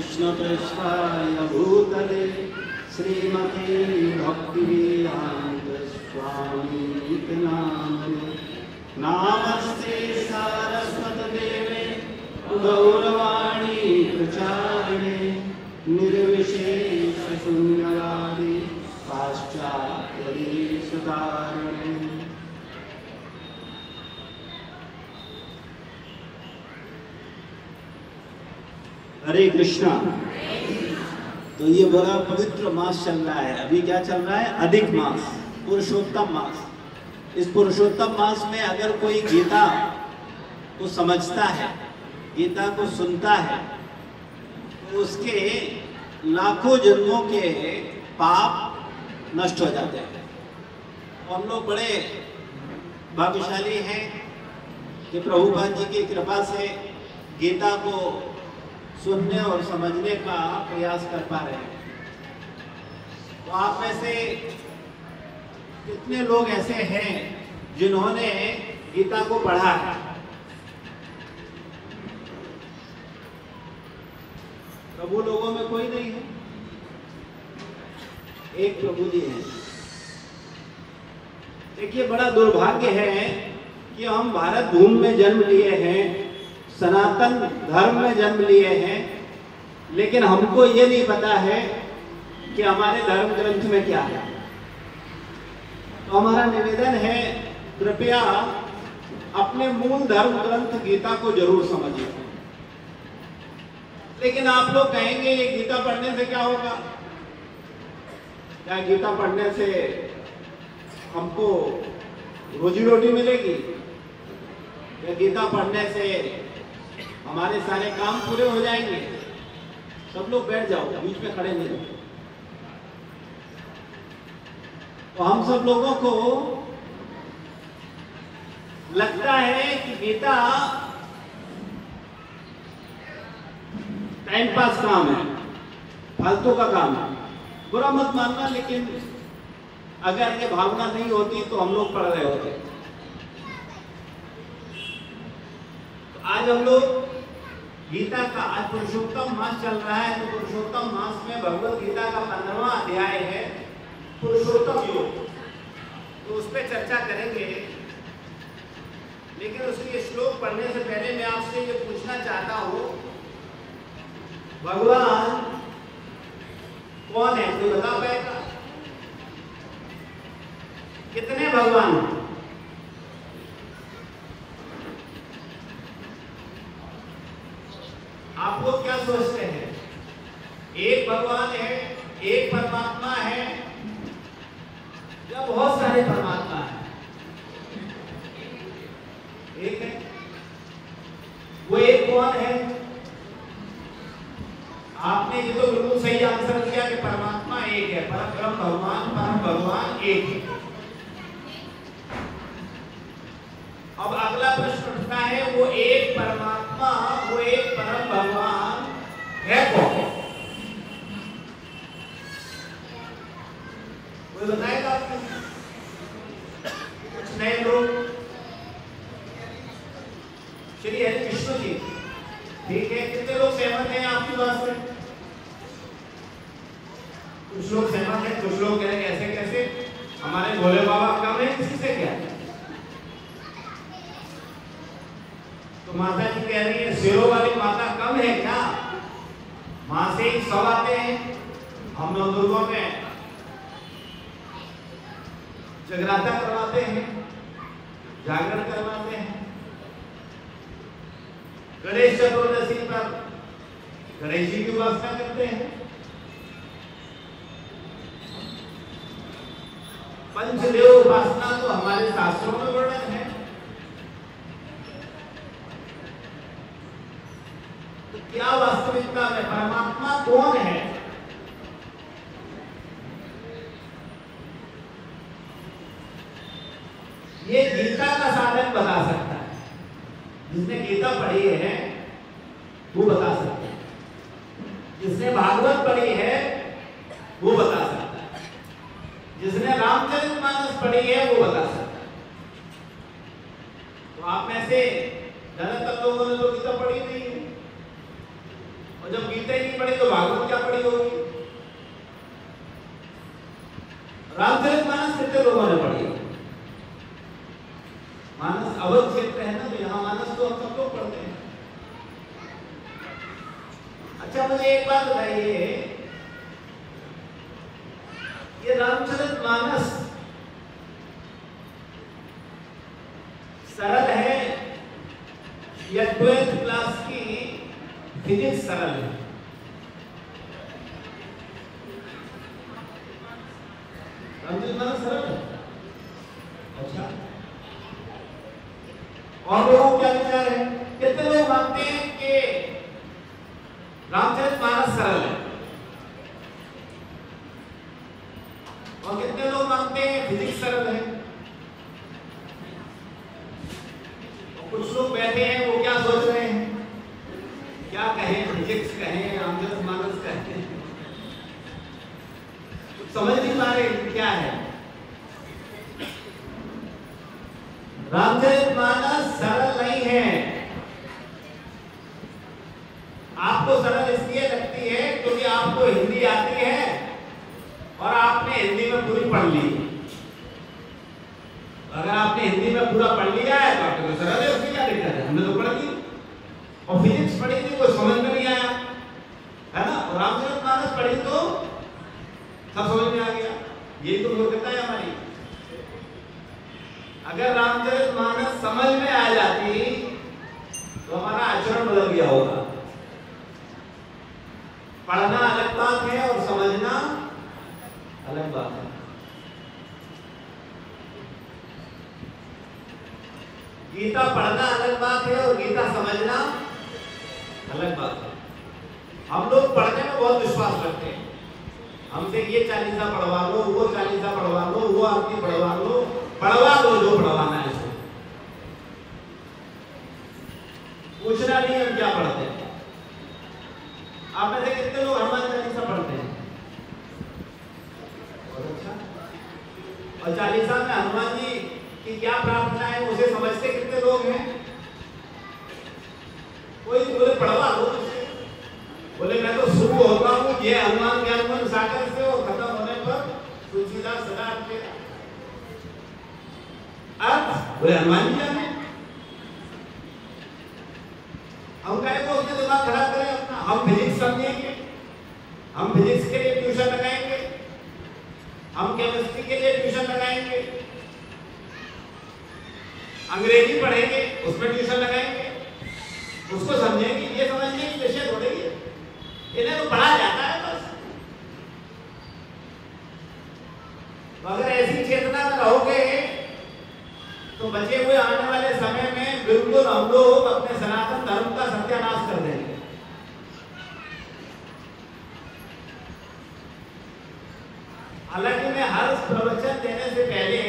कृष्णपृष्ठाय भूतले श्रीमती भक्तिवेदांत स्वामी नामने नामस्ते सारस्वतदेवे गौरवाणी प्रचारिणे निर्विशेष शून्यवादी पाश्चात्यदेशतारिणे। हरे कृष्णा। तो ये बड़ा पवित्र मास चल रहा है। अभी क्या चल रहा है? अधिक मास, पुरुषोत्तम मास। इस पुरुषोत्तम मास में अगर कोई गीता को समझता है, गीता को सुनता है, तो उसके लाखों जन्मों के पाप नष्ट हो जाते हैं। हम लोग बड़े भाग्यशाली हैं कि प्रभुपाद जी की कृपा से गीता को सुनने और समझने का प्रयास कर पा रहे हैं। तो आप में से कितने लोग ऐसे हैं जिन्होंने गीता को पढ़ा है? प्रभु लोगों में कोई नहीं है, एक प्रभु जी हैं। देखिए, बड़ा दुर्भाग्य है कि हम भारत भूमि में जन्म लिए हैं, सनातन धर्म में जन्म लिए हैं, लेकिन हमको ये नहीं पता है कि हमारे धर्म ग्रंथ में क्या है। तो हमारा निवेदन है, कृपया अपने मूल धर्म ग्रंथ गीता को जरूर समझिए। लेकिन आप लोग कहेंगे ये गीता पढ़ने से क्या होगा? क्या गीता पढ़ने से हमको रोजी रोटी मिलेगी? या गीता पढ़ने से हमारे सारे काम पूरे हो जाएंगे? सब लोग बैठ जाओ, बीच में खड़े नहीं रहो। तो हम सब लोगों को लगता है कि गीता टाइम पास काम है, फालतू का काम है। बुरा मत मानना, लेकिन अगर ये भावना नहीं होती तो हम लोग पढ़ रहे होते। तो आज हम लोग गीता का, आज पुरुषोत्तम मास चल रहा है, तो पुरुषोत्तम मास में भगवत गीता का 15वां अध्याय है पुरुषोत्तम योग। तो उस पर चर्चा करेंगे, लेकिन उसके श्लोक पढ़ने से पहले मैं आपसे ये पूछना चाहता हूं, भगवान कौन है? कोई बता पाएगा? कितने भगवान हैं? आप लोग क्या सोचते हैं? एक भगवान है, एक परमात्मा है, या बहुत सारे परमात्मा है? एक है। वो एक कौन है? आपने ये तो बिल्कुल सही आंसर दिया कि परमात्मा एक है, परम भगवान, परम भगवान एक है। अब अगला प्रश्न उठता है, वो एक परमात्मा, वो एक परम भगवान है कौन? कोई बताएगा आपको? कुछ नए लोग? श्री हरि कृष्ण जी, ठीक है। कितने लोग सहमत हैं आपकी बात से? कुछ लोग सहमत हैं, कुछ लोग कह रहे हैं ऐसे कैसे, हमारे भोले बाबा कम है, किसी से क्या? तो माता जी कह रही है शेरों वाली माता कम है क्या? मां से ही सब आते हैं। हम लोग दुर्गों में जगराता करवाते हैं, जागरण करवाते हैं। गणेश चतुर्दशी पर गणेश जी की उपासना करते हैं। पंचदेव उपासना तो हमारे शास्त्रों में वर्णन है। तो क्या वास्तविकता में परमात्मा कौन है? ये गीता का साधक बता सकता है। जिसने गीता पढ़ी है वो बता सकता है, जिसने भागवत पढ़ी है वो बता सकता है, जिसने रामचरितमानस पढ़ी है वो बता सकता है। तो आप में से ज्यादातर लोगों ने तो गीता पढ़ी नहीं है, और जब गीता ही नहीं पढ़ी रामचरितमानस कितने लोगों ने पढ़ी? मानस अवध क्षेत्र है ना, तो यहाँ मानस तो हम सब लोग पढ़ते हैं। अच्छा मुझे एक बात बताइए, ये रामचरितमानस सरल है या 12th क्लास की फिजिक्स सरल है? रामचरितमानस सरल है। अच्छा, और लोगों क्या विचार है? कितने लोग मानते हैं कि रामचरितमानस सरल है और कितने लोग मानते हैं फिजिक्स सरल है? और कुछ लोग बैठे हैं, वो क्या सोच रहे हैं, क्या कहें, फिजिक्स कहें, रामचरितमानस कहें, समझ नहीं पा रहे क्या है। रामचरितमानस सरल नहीं है। आपको सरल इसलिए लगती है क्योंकि आपको हिंदी आती है और आपने हिंदी में पूरी पढ़ ली। अगर आपने हिंदी में पूरा पढ़ लिया है तो आपको सरल है, उसकी क्या दिक्कत है? हमने तो पढ़ ली और फिजिक्स पढ़ी थी, कोई समझ में नहीं आया, है ना? और रामचरितमानस पढ़ी तो सब समझ में आ गया। यही तो मूर्खता है हमारी। अगर रामचरितमानस समझ में आ जाती तो हमारा आचरण बदल गया होगा। पढ़ना अलग बात है और समझना अलग बात है। गीता पढ़ना अलग बात है और गीता समझना अलग बात है। हम लोग पढ़ने में बहुत विश्वास रखते हैं। हमसे ये चालीसा पढ़वा लो, वो चालीसा पढ़वा लो, वो आरती पढ़वा लो, जो पढ़वाना है इसको। पूछना नहीं हम क्या पढ़ते हैं। आप में से कितने लोग हनुमान चालीसा पढ़ते हैं? बहुत अच्छा। और चालीसा में हनुमान जी की क्या प्रार्थना है उसे समझते कितने लोग हैं? कोई बोले पढ़वा लो, बोले मैं तो शुरू होता हूँ ये हनुमान ज्ञान मन सागर से और खत्म होने पर तुलसीदास सदा आपके अर्थ बोले हनुमान जी जाने। हम कहें को उसने दिमाग खराब करें अपना। हम फिजिक्स समझेंगे, हम फिजिक्स के लिए ट्यूशन लगाएंगे, हम केमिस्ट्री के लिए ट्यूशन लगाएंगे, अंग्रेजी पढ़ेंगे उसमें ट्यूशन लगाएंगे, उसको समझेंगे। ये समझने की विषय थोड़ी है, इन्हें तो पढ़ा जाता है बस। तो अगर ऐसी चेतना में रहोगे तो बचे हुए आने वाले समय में बिल्कुल हम लोग अपने सनातन धर्म का सत्यानाश कर देंगे। हालांकि मैं हर प्रवचन देने से पहले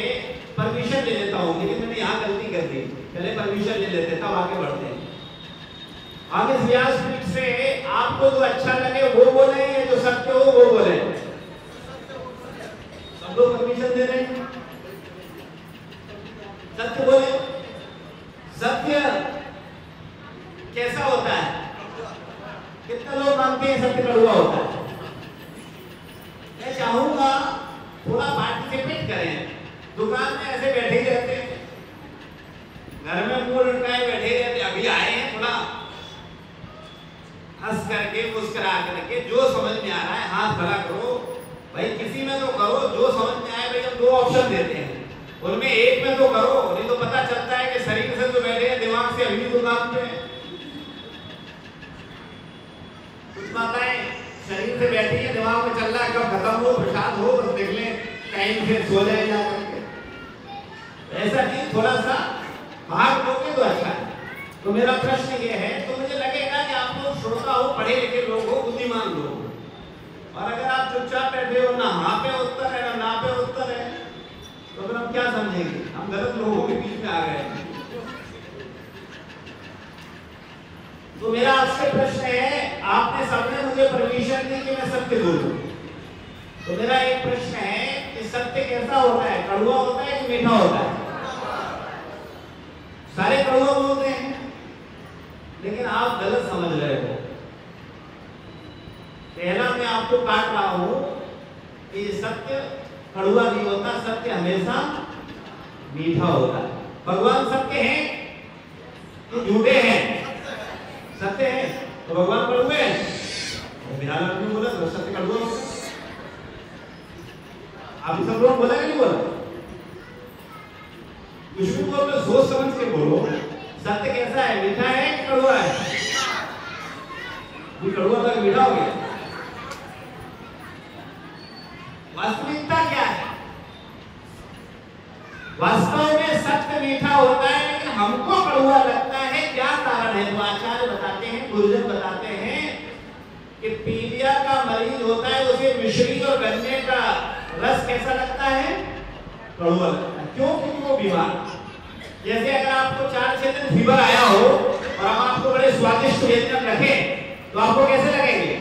परमिशन ले लेता हूँ, लेकिन मैंने यहाँ गलती कर दी। पहले परमिशन ले लेते तब आगे बढ़ते हैं। आगे व्यासपीठ से आपको जो अच्छा लगे वो बोले, जो सत्य हो वो बोले। सब लोग परमिशन दे रहे हैं, सत्य बोले। सत्य कैसा होता है? कितने लोग मानते हैं सत्य कड़वा होता है? मैं चाहूंगा थोड़ा पार्टिसिपेट करें। दुकान में ऐसे बैठे ही रहते हैं, घर में मुंह लटकाए बैठे रहते, अभी आए हैं, थोड़ा हंस करके मुस्कुरा करके जो समझ में आ रहा है हाथ खड़ा करो भाई, किसी में तो करो जो समझ में आए। भाई हम दो ऑप्शन देते हैं, उनमें एक में तो करो, नहीं तो पता चलता है कि शरीर से तो बैठे हैं, दिमाग से अभी दुकान पे। कुछ माताएं शरीर से बैठी है, दिमाग में चल रहा है कब खत्म हो, प्रसाद हो, बस देख लें टाइम से सो जाए जा करके। ऐसा नहीं, थोड़ा सा भाग लोगे तो अच्छा है। तो मेरा प्रश्न ये है, तो मुझे लगेगा कि आप लोग श्रोता हो, पढ़े लिखे लोग हो, बुद्धिमान लोग हो, और अगर आप चुपचाप बैठे हो, ना हाँ पे उत्तर है ना पे उत्तर है, तो फिर हम क्या समझेंगे? हम गलत लोगों के बीच में आ गए। तो मेरा आपसे प्रश्न है, आपने सबने मुझे परमिशन दी कि मैं सत्य बोलूं, तो मेरा एक प्रश्न है कि सत्य कैसा होता है? कड़वा होता है कि मीठा होता है? सारे कड़वा बोलते हैं, लेकिन आप गलत समझ रहे हो। पहला मैं आपको काट रहा हूं कि सत्य कड़वा नहीं होता, सत्य हमेशा मीठा होता है। भगवान सत्य हैं कि झूठे हैं? सत्य है, तो भगवान कड़वे हैं। बिना आदमी बोला तो सत्य कड़वा होगा। आप सब लोग बोला कि नहीं बोला? कुछ भी बोलो सोच समझ के बोलो। सत्य कैसा है, मीठा है कि कड़वा है? ये कड़वा था मीठा हो गया। वास्तविकता क्या है? वास्तव में सत्य मीठा होता है, लेकिन हमको कड़वा लगता है। क्या कारण है? तो आचार्य बताते हैं, गुरुजन बताते हैं कि पीलिया का मरीज होता है, उसे मिश्री और गन्ने का रस कैसा लगता है? कड़वा लगता है। क्यों? क्योंकि वो बीमार। जैसे अगर आपको 4-6 दिन फीवर आया हो और हम आपको बड़े स्वादिष्ट व्यंजन रखें तो आपको कैसे लगेंगे?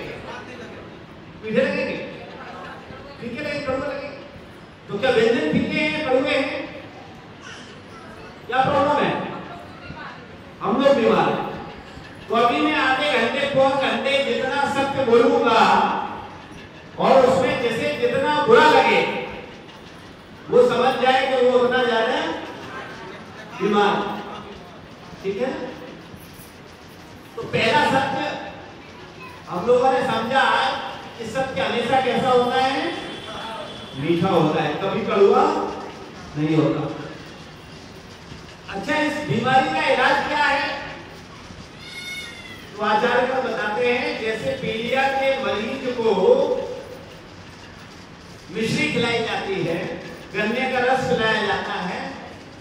मीठे लगेंगे? फीके लगेंगे? कड़वे लगेंगे? तो क्या व्यंजन फीके हैं, कड़वे हैं? क्या प्रॉब्लम है? हम लोग बीमार हैं। तो अभी मैं आधे घंटे पौन घंटे जितना सत्य बोलूंगा और उसमें जैसे जितना बुरा लगे वो समझ जाए कि वो उतना ज्यादा बीमार। ठीक है? तो पहला सत्य हम लोगों ने समझा कि सत्य हमेशा कैसा होता है? मीठा होता है, कभी कड़वा नहीं होता। अच्छा, इस बीमारी का इलाज क्या है? तो आचार्य का बताते हैं, जैसे पीलिया के मरीज को मिश्री खिलाई जाती है, गन्ने का रस पिलाया जाता है,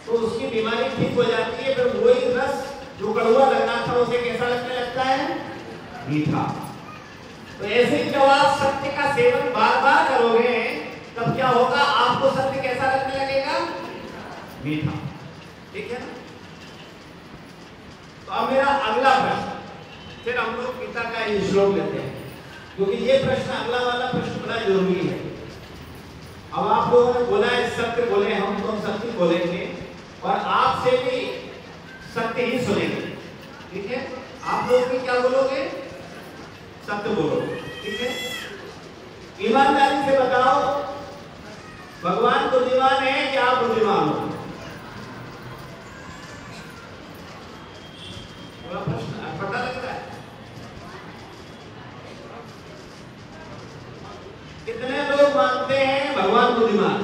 तो उसकी बीमारी ठीक हो जाती है। फिर वही रस जो कड़वा लगना था उसे कैसा लगने लगता है? मीठा। तो ऐसे ही जब आप सत्य का सेवन बार बार करोगे तब क्या होगा? आपको सत्य कैसा लगने लगेगा? मीठा। ठीक है ना? तो अब मेरा अगला प्रश्न, फिर हम लोग गीता का ये श्लोक लेते हैं, क्योंकि ये प्रश्न अगला वाला प्रश्न बड़ा जरूरी है। अब आप लोगों ने बोला है सत्य बोले, हम तो सत्य बोलेंगे और आपसे भी सत्य ही सुनेंगे। ठीक है? आप लोग भी क्या बोलोगे? सत्य बोलोगे। ठीक है? ईमानदारी से बताओ, भगवान बुद्धिमान है कि आप बुद्धिमान हो? प्रश्न पता लगता है। कितने लोग मानते हैं भगवान बुद्धिमान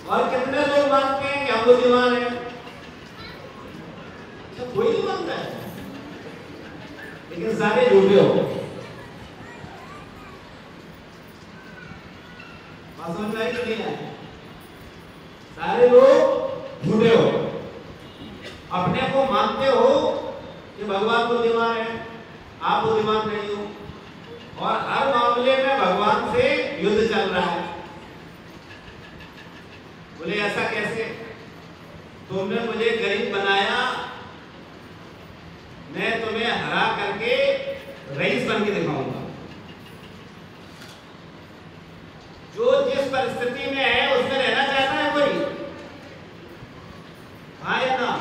और कितने लोग मानते हैं कि हम बुद्धिमान हैं? कोई नहीं मानता है, लेकिन सारे झूठे हो। बात समझ में आई कि नहीं आई? सारे लोग झूठे हो। अपने को मानते हो कि भगवान बुद्धिमान है, आप बुद्धिमान नहीं हो, और हर मामले में भगवान से युद्ध चल रहा है। बोले ऐसा कैसे? तुमने मुझे गरीब बनाया, मैं तुम्हें हरा करके रईस बन के दिखाऊंगा। जो जिस परिस्थिति में है उसमें रहना चाहता है कोई? हाँ या ना?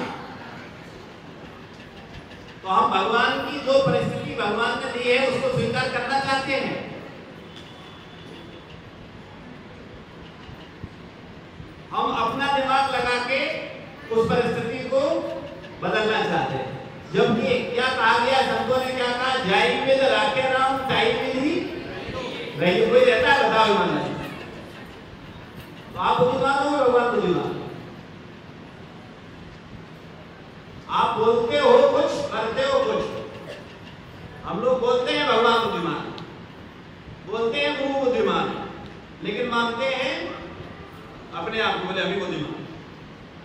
तो हम भगवान की जो परिस्थिति भगवान ने दी है उसको स्वीकार करना चाहते हैं। हम अपना दिमाग लगा के उस परिस्थिति को बदलना चाहते हैं। जबकि क्या कहा गया, संतों ने क्या कहा? जाई विद राखे राम, ताई विद ही रही। कोई रहता है? बताओ ईमानदारी। तो आप बुद्धिमान हो, भगवान बुद्धिमान। आप बोलते हो कुछ, करते हो कुछ। हम लोग बोलते हैं भगवान बुद्धिमान, बोलते हैं गुरु बुद्धिमान, लेकिन मानते हैं अपने आप को, बोले अभी बुद्धिमान।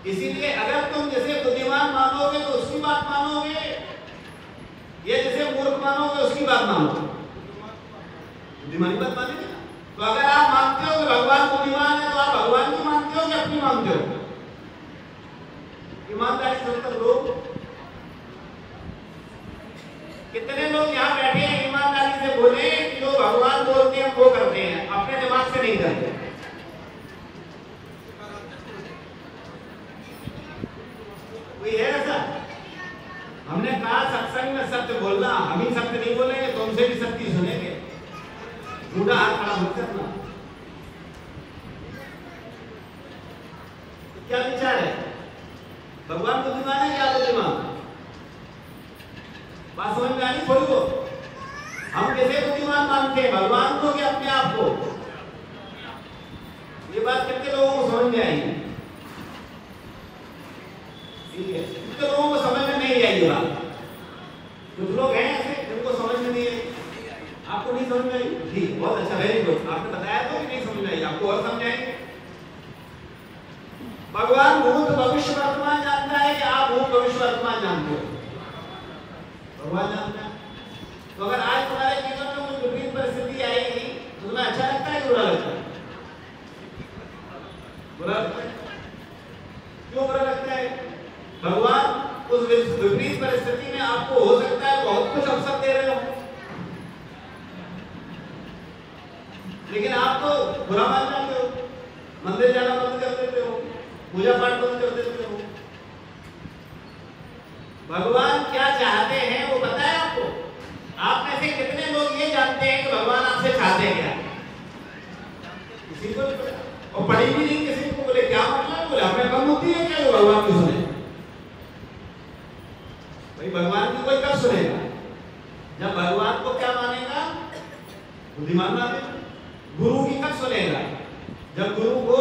इसीलिए अगर तुम जैसे बुद्धिमान मानोगे तो उसकी बात मानोगे, ये जैसे मूर्ख मानोगे उसकी बात मानोगे। बुद्धिमानी बात मानेंगे ना? तो अगर आप मानते हो कि भगवान बुद्धिमान है तो आप भगवान की मानते हो कि अपनी मानते हो? ईमानदारी से उत्तर दो। कितने लोग यहाँ बैठे हैं ईमानदारी से बोले कि जो भगवान बोलते हैं वो करते हैं, अपने दिमाग से नहीं करते? कोई है ऐसा? हमने कहा सत्संग में सत्य बोलना, हम ही सत्य नहीं बोलेंगे, तुमसे भी सत्य सुनेंगे। बूढ़ा हाथ खड़ा होकर अपना क्या विचार है? भगवान बुद्धिमान है क्या बुद्धिमान? बात समझ में आनी थोड़ी को? हम कैसे बुद्धिमान मानते हैं, भगवान को क्या अपने आप को? ये बात कितने लोगों को समझ में आएगी? ठीक है, कितने लोगों को समझ में नहीं आई ये बात? कुछ लोग हैं ऐसे जिनको समझ में नहीं आई। आपको नहीं समझ में आई? ठीक, बहुत अच्छा, वेरी गुड। आपने बताया तो कि नहीं समझ में आई, आपको और समझाएंगे। भगवान भूत भविष्य वर्तमान जानता है कि आप भूत भविष्य वर्तमान जानते हो? भगवान जानता है। तो अगर आज तुम्हारे जीवन में कोई विपरीत परिस्थिति आएगी तो तुम्हें अच्छा लगता है कि बुरा लगता है? बुरा लगता है। क्यों बुरा लगता है? भगवान उस विपरीत परिस्थिति में आपको हो सकता है बहुत कुछ अवसर दे रहे हो, लेकिन आप तो बुरा मान जाते हो, मंदिर जाना बंद कर देते हो, पूजा पाठ बंद कर देते हो। भगवान क्या चाहते हैं वो पता है आपको? आप में से कितने लोग ये जानते हैं कि भगवान आपसे चाहते क्या? किसी को नहीं पता, और पढ़ी भी नहीं किसी को। बोले क्या मतलब? बोले हमें कम होती है क्या वो भगवान की सुने? भाई भगवान की कोई कब सुनेगा? जब भगवान को क्या मानेगा? बुद्धिमान मानेगा। गुरु की कब सुनेगा? जब गुरु को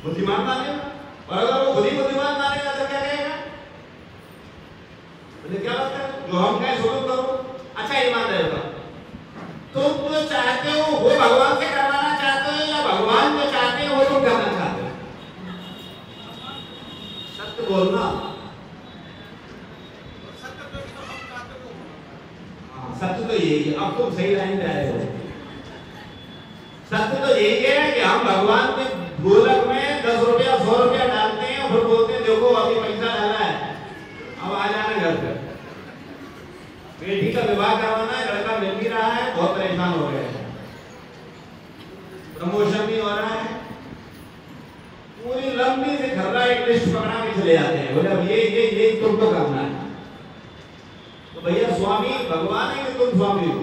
बुद्धिमान मानेगा। और अगर वो बुद्धिमान मानेगा तो क्या कहेगा? बोले क्या बात है, जो हम कहें सो करो। अच्छा ईमान रहेगा, तुम जो चाहते हो वो भगवान से करवाना चाहते हो या भगवान जो चाहते हो वो तुम करना चाहते हो? सत्य बोलना। सत्य तो यही है। अब तुम सही लाइन पे आए हो। सत्य तो यही है कि हम भगवान के ढोलक में 10 रुपया 100 रुपया डालते हैं और फिर बोलते हैं देखो अभी पैसा डाला है, अब आ जाना घर पर। बेटी का विवाह करवाना है, लड़का मिल भी रहा है, बहुत परेशान हो गए हैं, प्रमोशन भी हो रहा है, पूरी लंबी से खर्रा एक लिस्ट पकड़ा के चले जाते हैं। बोले अब ये तुमको करना है। तो भैया स्वामी भगवान है कि तुम स्वामी हो?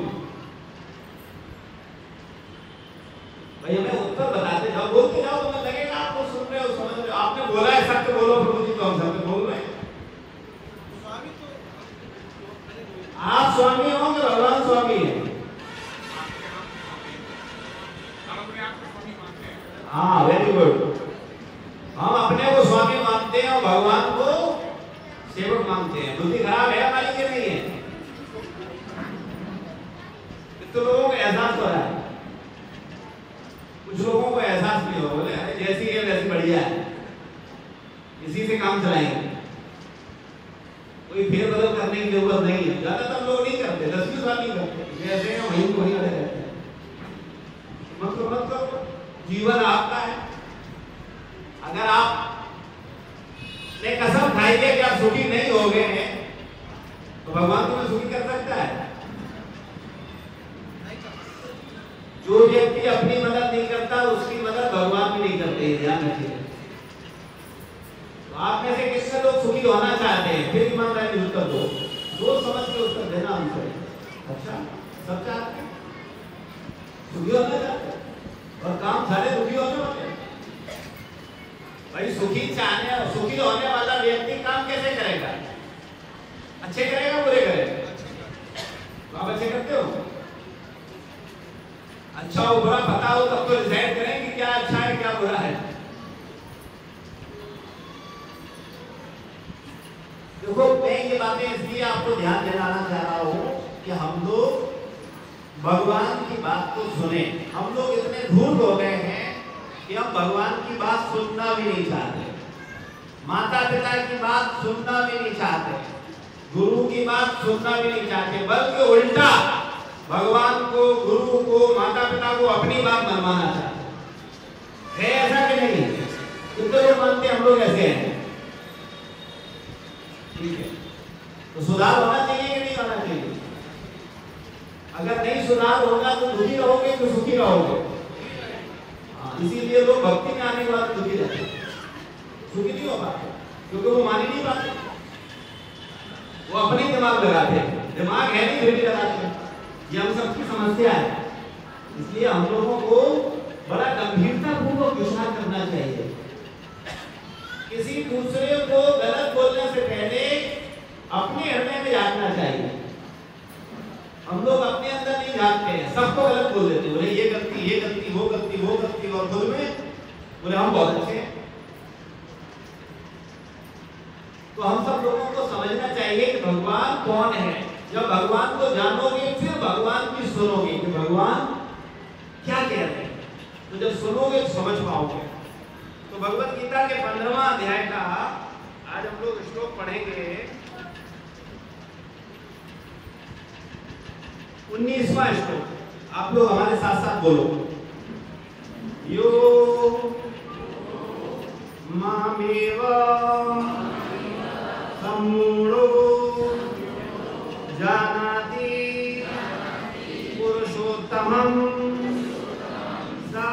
भैया मैं उत्तर बताते जाओ, बोलते जाओ, तुम्हें लगेगा आपको सुन रहे हो, समझ रहे हो। आपने बोला है सत्य बोलो प्रभु जी, तो हम सत्य बोल रहे हैं। आप स्वामी हो कि भगवान स्वामी है? हाँ वेरी गुड। हम अपने को स्वामी मानते हैं और भगवान को सेवक मानते हैं। बुद्धि खराब है हमारी कि नहीं है? तो लोगों को एहसास हो रहा है, कुछ लोगों को एहसास नहीं हो। बोले अरे जैसी है वैसी बढ़िया है, इसी से काम चलाएंगे, कोई फेरबदल करने की जरूरत नहीं है। ज्यादातर लोग नहीं करते, 10 साल नहीं करते, जैसे हैं वहीं को वहीं अड़े रहते हैं। मतलब जीवन आपका है। अगर आप ने कसम खाई है कि आप सुखी नहीं हो गए हैं तो भगवान तुम्हें सुखी कर सकता है? जो व्यक्ति अपनी मदद नहीं करता उसकी मदद भगवान भी नहीं करते, ध्यान रखिए। तो आप में से कितने लोग सुखी होना चाहते हैं? फिर ईमानदारी उत्तर दो, सोच समझ के उत्तर देना हमसे। अच्छा सब चाहते हैं, सुखी होना चाहते हैं और काम सारे दुखी होने वाले हैं। भाई सुखी चाहने और सुखी होने वाला व्यक्ति काम कैसे करेगा? अच्छे करेगा बुरे करेगा? तो आप अच्छे करते हो? अच्छा और बुरा पता हो तब तो डिसाइड करें कि क्या अच्छा है क्या बुरा है। देखो मैं ये बातें इसलिए आपको ध्यान दिलाना चाह रहा हूं कि हम लोग भगवान की बात को सुने। हम लोग इतने धूर्त हो गए हैं कि हम भगवान की बात सुनना भी नहीं चाहते, माता पिता की बात सुनना भी नहीं चाहते, गुरु की बात सुनना भी नहीं चाहते, बल्कि उल्टा भगवान को, गुरु को, माता पिता को अपनी बात मनवाना चाहते हैं। ऐसा कि नहीं? कितने लोग मानते हम लोग ऐसे हैं? ठीक है, तो सुधार होना चाहिए कि नहीं होना चाहिए? अगर नहीं सुधार होगा तो दुखी रहोगे तो सुखी रहोगे। इसीलिए लोग भक्ति में आने के बाद दुखी रहते हैं, सुखी नहीं हो पाते, क्योंकि वो मान ही नहीं पाते। वो अपने दिमाग लगाते हैं, दिमाग है नहीं फिर भी लगाते हैं। ये हम सबकी समस्या है। इसलिए इसलिए हम लोगों को बड़ा गंभीरतापूर्वक विचार करना चाहिए। किसी दूसरे को गलत बोलने से पहले अपने हृदय में झांकना चाहिए। हम लोग अपने अंदर नहीं झांकते हैं, सबको गलत बोल देते हैं, बोले ये गलती, ये गलती, वो गलती, वो गलती, और खुद में बोले हम बहुत अच्छे हैं। तो हम सब लोगों को समझना चाहिए कि भगवान कौन है। जब भगवान को जानोगे फिर भगवान की सुनोगे कि भगवान क्या कह रहे हैं, तो जब सुनोगे तो समझ पाओगे। तो भगवत गीता के 15वां अध्याय का आज हम लोग श्लोक पढ़ेंगे। 19वां श्लोक, आप लोग हमारे साथ साथ बोलो। यो मामेव सम्मूढ़ो जानाति पुरुषोत्तमं सा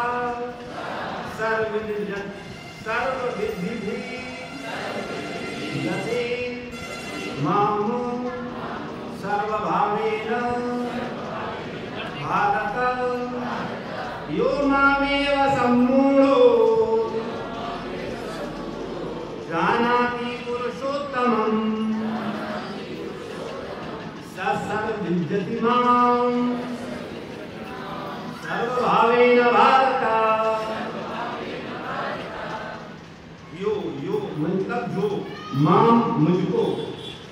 सर्वविद्भिः यते मां सर्वभावेन भारत। यो मामेव सम्मूढ़ो जानाति पुरुषोत्तमं स सर्वविद्यति मां सर्वभावेन भारत। यो यो मतलब जो, मां मुझको,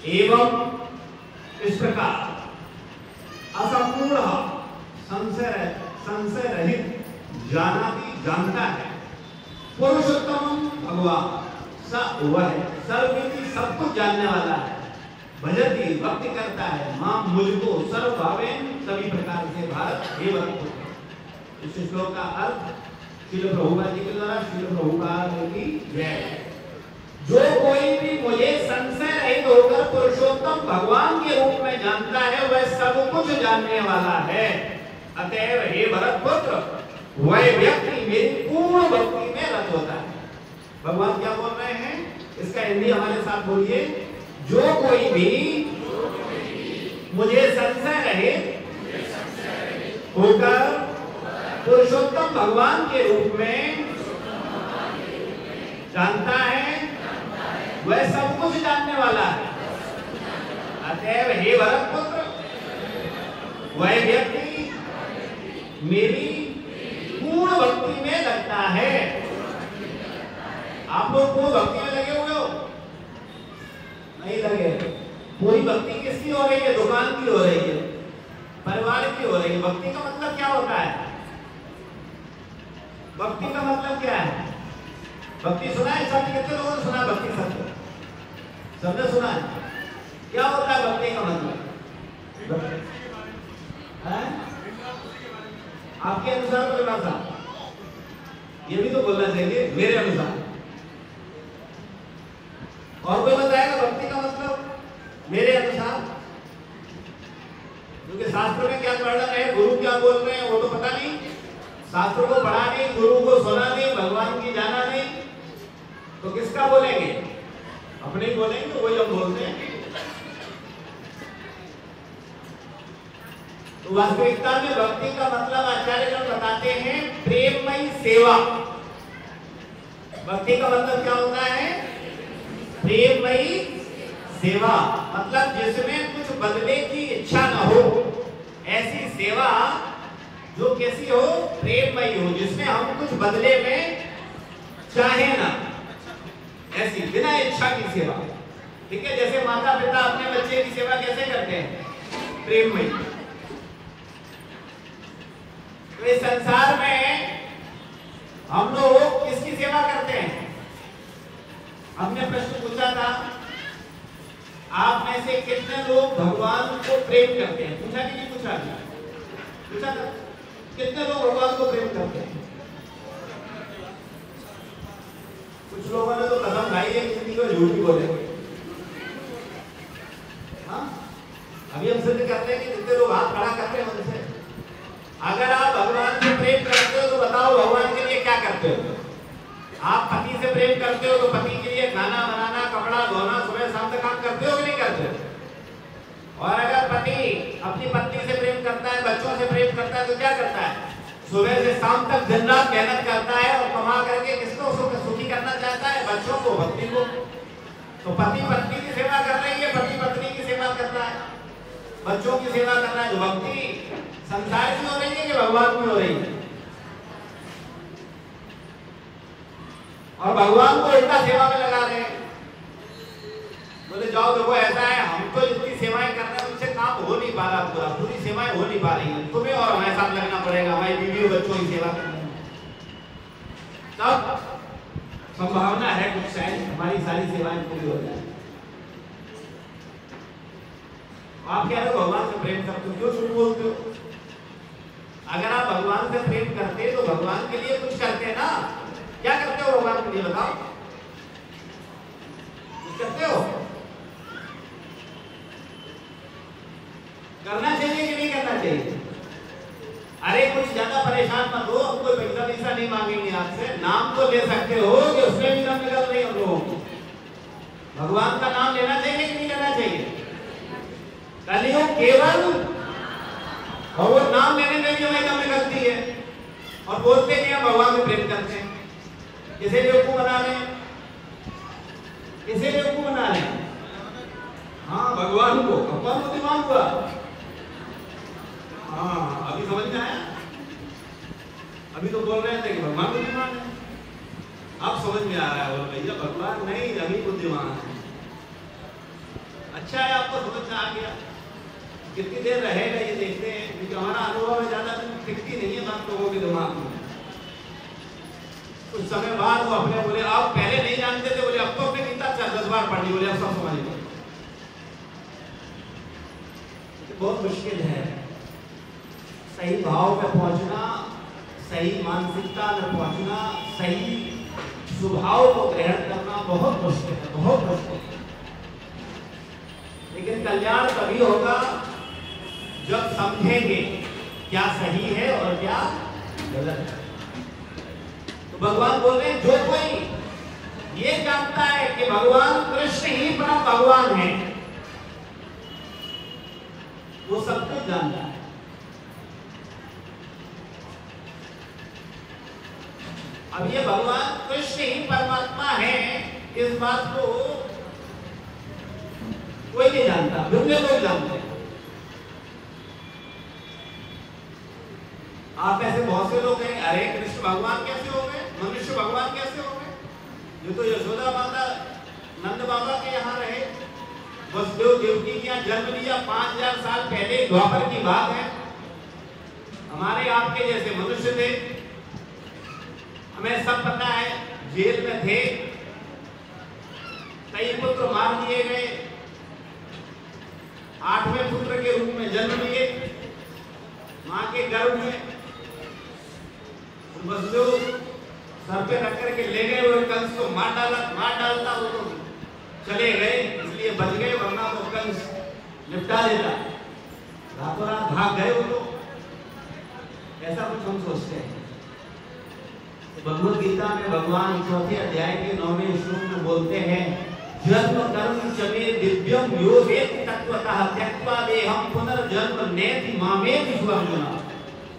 एवं इस प्रकार, असम्पूर्ण संशय रहित, जानाति जानता है, पुरुषोत्तम भगवान स वह है, सर्वविधि सब कुछ जानने वाला है, भजति भक्ति करता है, मां मुझको, सर्वभावेन सभी प्रकार से, भारत हे भक्त। इस श्लोक का अर्थ श्रील प्रभुपाद जी के द्वारा श्रील प्रभुपाद की जय। जो कोई भी मुझे संशय रहित होकर पुरुषोत्तम भगवान के रूप में जानता है वह सब कुछ जानने वाला है। अतएव हे भरत पुत्र, वह व्यक्ति मेरी पूर्ण भक्ति में रत होता है। भगवान क्या बोल रहे हैं, इसका हिंदी हमारे साथ बोलिए। जो कोई भी मुझे संशय रहित होकर पुरुषोत्तम भगवान के रूप में जानता है वह सब कुछ जानने वाला है। अतएव हे भरत पुत्र, वह व्यक्ति मेरी पूर्ण भक्ति में लगता है। आप लोग पूर्ण भक्ति में लगे हुए हो? नहीं लगे। पूरी भक्ति किसकी हो रही है? दुकान की हो रही है, परिवार की हो रही है। भक्ति का मतलब क्या होता है? भक्ति का मतलब क्या है? भक्ति सुना है? शब्द कितने लोगों ने सुना? भक्ति शब्द सबने सुना है? क्या होता है भक्ति का मतलब? आपके अनुसार बोलना था, ये भी तो बोलना चाहिए मेरे अनुसार। और कोई बताएगा भक्ति का मतलब मेरे अनुसार? क्योंकि शास्त्र में क्या वर्णन है, गुरु क्या बोल रहे हैं वो तो पता नहीं। शास्त्र को पढ़ा नहीं, गुरु को सुना नहीं, भगवान की जाना नहीं, तो किसका बोलेंगे? अपने ही बोलेंगे, वही हम बोलते हैं। तो वास्तविकता में भक्ति का मतलब आचार्यगण बताते हैं प्रेममयी सेवा। भक्ति का मतलब क्या होता है? प्रेममयी सेवा, मतलब जिसमें कुछ बदले की इच्छा न हो, ऐसी सेवा जो कैसी हो? प्रेममयी हो, जिसमें हम कुछ बदले में चाहे ना, ऐसी बिना इच्छा की सेवा। ठीक है, जैसे माता पिता अपने बच्चे की सेवा कैसे करते हैं? प्रेममयी। तो इस संसार में हम लोग किसकी सेवा करते हैं? हमने प्रश्न पूछा था, आप में से कितने लोग भगवान को प्रेम करते हैं? पूछा कि नहीं पूछा? पूछा था, कितने लोग भगवान को प्रेम करते हैं? कुछ लोगों ने तो कसम खाई है किसी को झूठ ही बोले। हाँ, अभी हम सिद्ध करते हैं कि जितने लोग हाथ खड़ा करते हैं उनसे, अगर आप भगवान से प्रेम करते हो तो बताओ भगवान के लिए क्या करते हो? आप पति से प्रेम करते हो तो पति के लिए खाना बनाना, कपड़ा धोना, सुबह शाम तक काम करते हो कि नहीं करते हो? और अगर पति अपनी पत्नी से प्रेम करता है, बच्चों से प्रेम करता है तो क्या करता है? सुबह से शाम तक दिन रात मेहनत करता है और कमा करके किसको सुखी करना चाहता है? बच्चों को, पत्नी को। तो पति पत्नी की सेवा कर रही है, पति पत्नी की सेवा कर रहा है, बच्चों की सेवा कर रहा है। तो भक्ति संसार की हो रही है कि भगवान की हो रही है? और भगवान को उल्टा सेवा में लगा रहे हैं। बोले जाओ देखो ऐसा है, हम तो जितनी सेवाएं कर रहे हैं उनसे काम हो नहीं पा रहा, पूरी सेवाएं हो नहीं पा रही है, तुम्हें और हमारे साथ लगना पड़ेगा, हमारी बीवी और बच्चों की सेवा करना। तब संभावना है कुछ शायद हमारी सारी सेवाएं पूरी हो जाए। आप कह रहे हो भगवान से प्रेम करते हो, क्यों झूठ बोलते हो? अगर आप भगवान से प्रेम करते तो भगवान के लिए कुछ करते ना। क्या करते हो भगवान के लिए बताओ? कुछ करते हो? करना चाहिए कि नहीं करना चाहिए? अरे कुछ ज्यादा परेशान मत हो, अब कोई पैसा वैसा नहीं मांगेंगे आपसे, नाम तो ले सकते हो कि उसमें भी दम निकल रही हम लोगों को। भगवान का नाम लेना चाहिए कि नहीं लेना चाहिए? कलियुग केवल, और वो नाम लेने में भी हमें दम निकलती है और बोलते नहीं हम भगवान से प्रेम करते हैं। किसे बेवकूफ बना रहे हैं? किसे बेवकूफ बना रहे हैं? हाँ भगवान को। भगवान को दिमाग हुआ। हाँ अभी समझ में आया? अभी तो बोल रहे थे कि भगवान बुद्धिमान है, अब समझ में आ रहा है। बोल भैया भगवान नहीं, अभी बुद्धिमान है। अच्छा है आपको समझ में आ गया। कितनी देर रहेगा ये देखते हैं, क्योंकि हमारा अनुभव है ज्यादा टिकती नहीं है बात लोगों के दिमाग में। कुछ समय बाद वो अपने बोले आप पहले नहीं जानते थे, बोले अब तो अपने गीता 10 बार पढ़ ली, बोले अब सब समझ गए। बहुत मुश्किल है सही भाव में पहुंचना, सही मानसिकता में पहुंचना, सही स्वभाव को ग्रहण करना बहुत मुश्किल है, बहुत मुश्किल है। लेकिन कल्याण तभी होगा जब समझेंगे क्या सही है और क्या गलत है। तो भगवान बोल रहे हैं जो कोई ये जानता है कि भगवान कृष्ण ही परम भगवान है, वो सब कुछ जानता है। अब ये भगवान कृष्ण ही परमात्मा है, इस बात को कोई नहीं जानता, दुनिया लोग जानते हैं। आप ऐसे बहुत से लोग हैं, अरे कृष्ण भगवान कैसे हो गए, मनुष्य भगवान कैसे हो गए? ये तो यशोदा माता नंद बाबा के यहाँ रहे, वसुदेव देवकी के यहाँ जन्म लिया 5000 साल पहले, द्वापर की बात है। हमारे आपके जैसे मनुष्य थे, हमें सब पता है, जेल में थे, कई पुत्र मार दिए गए, 8वें पुत्र के रूप में जन्म लिए मां के गर्भ में। वसुदेव सर पे रख करके ले गए, वो कंस को मार डालता वो तो चले गए, इसलिए बच गए, वरना तो कंस निपटा देता। रातों रात भाग गए वो तो, ऐसा कुछ हम सोचते हैं। भगवद गीता में भगवान 4थे अध्याय के 9वें श्लोक में बोलते हैं, जन्म कर्म चमे दिव्यम यो वेत्ति तत्वतः त्यक्त्वा देहं पुनर्जन्म नेति मामेति अर्जुन।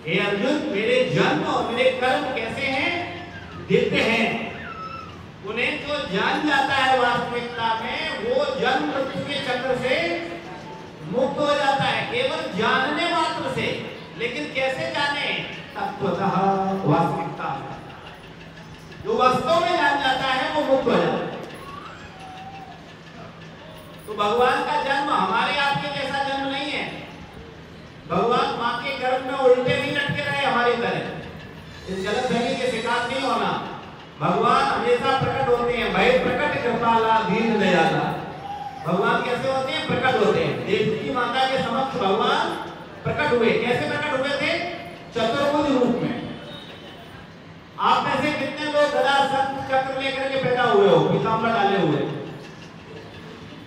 हे अर्जुन, मेरे जन्म और मेरे कर्म कैसे हैं? दिव्य हैं। उन्हें जो जान जाता है वास्तविकता में, वो जन्म मृत्यु के चक्र से मुक्त हो जाता है, केवल जानने मात्र से। लेकिन कैसे जाने? तत्वतः, वास्तविकता में। जो वास्तव में जान जाता है वो मुक्त हो जाता है। तो भगवान का जन्म हमारे आपके जैसा जन्म नहीं है। भगवान मां के गर्भ में उल्टे नहीं लटके रहे हमारी तरह। इस गलतफहमी के शिकार नहीं होना। भगवान हमेशा प्रकट होते हैं, भय प्रकट कृपाला दीन दयाला। भगवान कैसे होते हैं? प्रकट होते हैं। देवकी माता के समक्ष भगवान प्रकट हुए। कैसे प्रकट हुए थे? चतुर्भुज रूप में। आप में से कितने लोग गदा शंख चक्र लेकर के पैदा हुए हो, पीताम्बर डाले हुए?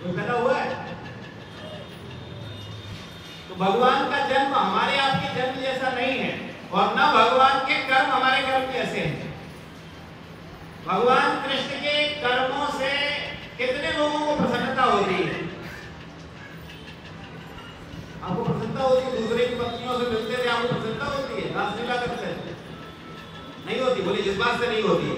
कोई पैदा हुआ है? तो भगवान का जन्म हमारे आपके जन्म जैसा नहीं है, और ना भगवान के कर्म हमारे कर्म जैसे हैं। भगवान कृष्ण के कर्मों से कितने लोगों को प्रसन्नता होती है? आपको प्रसन्नता होती है? दूसरे की पत्नियों से मिलते थे, आपको प्रसन्नता होती है? रासलीला करते थे, बोले इस बात से नहीं होती है।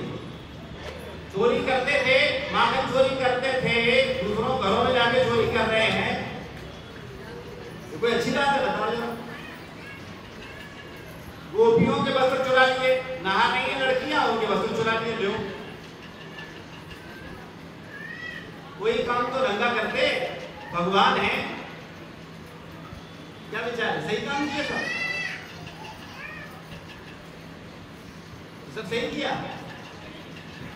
चोरी करते थे, माखन चोरी करते थे, दूसरों घरों में जाके चोरी कर रहे हैं, ये कोई अच्छी बात है? बताओ जरा। गोपियों के वस्त्र चुरा लिए, नहा नहीं है लड़कियां, उनके वस्त्र चुरा लिए, लो कोई काम तो रंगा करते, भगवान है, क्या विचार है? सही काम किया सब सही किया।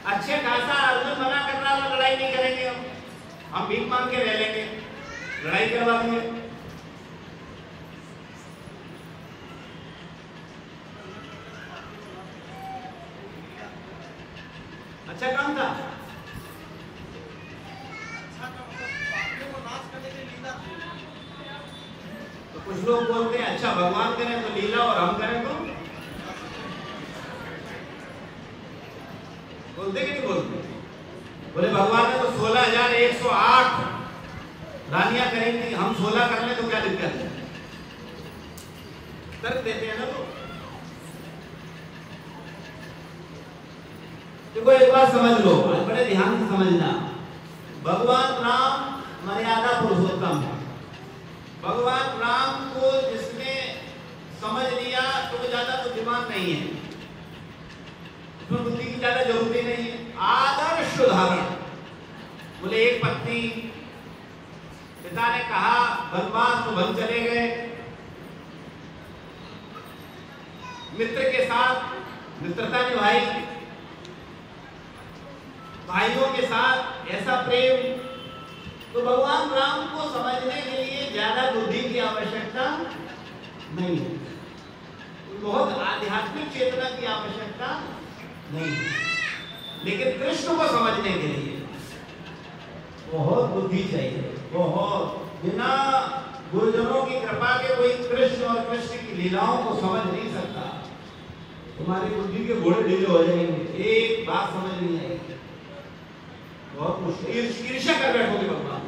अच्छे खासा अर्जुन मना कर रहा है, लड़ाई नहीं करेंगे, हम भीख मांग के रह लेंगे, लड़ाई करवा देंगे। अच्छा काम था। तो कुछ लोग बोलते हैं अच्छा भगवान करें तो लीला और हम करें तो बोलते कि नहीं बोलते? बोले भगवान ने तो 16,108 रानियां करेंगी, हम 16 कर लें तो क्या दिक्कत है? तर्क देते हैं ना लोग। देखो एक बात समझ लो, बड़े ध्यान से समझना, भगवान राम मर्यादा पुरुषोत्तम है। भगवान राम को जिसने समझ लिया तो वो ज्यादा तो दिमाग नहीं है, उसमें बुद्धि की ज्यादा जरूरत ही नहीं है। आदर्श उदाहरण, बोले एक पत्नी, पिता ने कहा बनवास तो बन चले गए, मित्र के साथ मित्रता निभाई, भाइयों के साथ ऐसा प्रेम, तो भगवान राम को समझने के लिए ज्यादा बुद्धि की आवश्यकता नहीं है, बहुत आध्यात्मिक चेतना की आवश्यकता नहीं है। लेकिन कृष्ण को समझने के लिए बहुत बुद्धि चाहिए, बहुत। बिना गुरुजनों की कृपा के कोई कृष्ण और कृष्ण की लीलाओं को समझ नहीं सकता। तुम्हारी बुद्धि के घोड़े ढीले हो जाएंगे, एक बात समझ नहीं आएगी, बहुत मुश्किल, ईर्ष्या कर बैठोगे भगवान,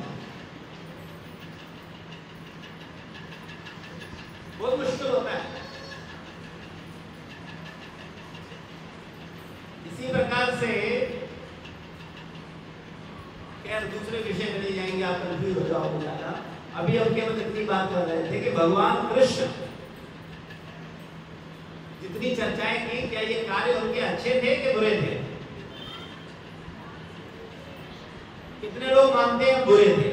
बहुत मुश्किल होता है। इसी प्रकार से खैर दूसरे विषय में नहीं जाएंगे, आप कंफ्यूज हो जाओगे ज्यादा। अभी हम केवल इतनी बात कर रहे थे कि भगवान कृष्ण जितनी चर्चाएं की, क्या ये कार्य उनके अच्छे थे कि बुरे थे? कितने लोग मानते हैं बुरे थे?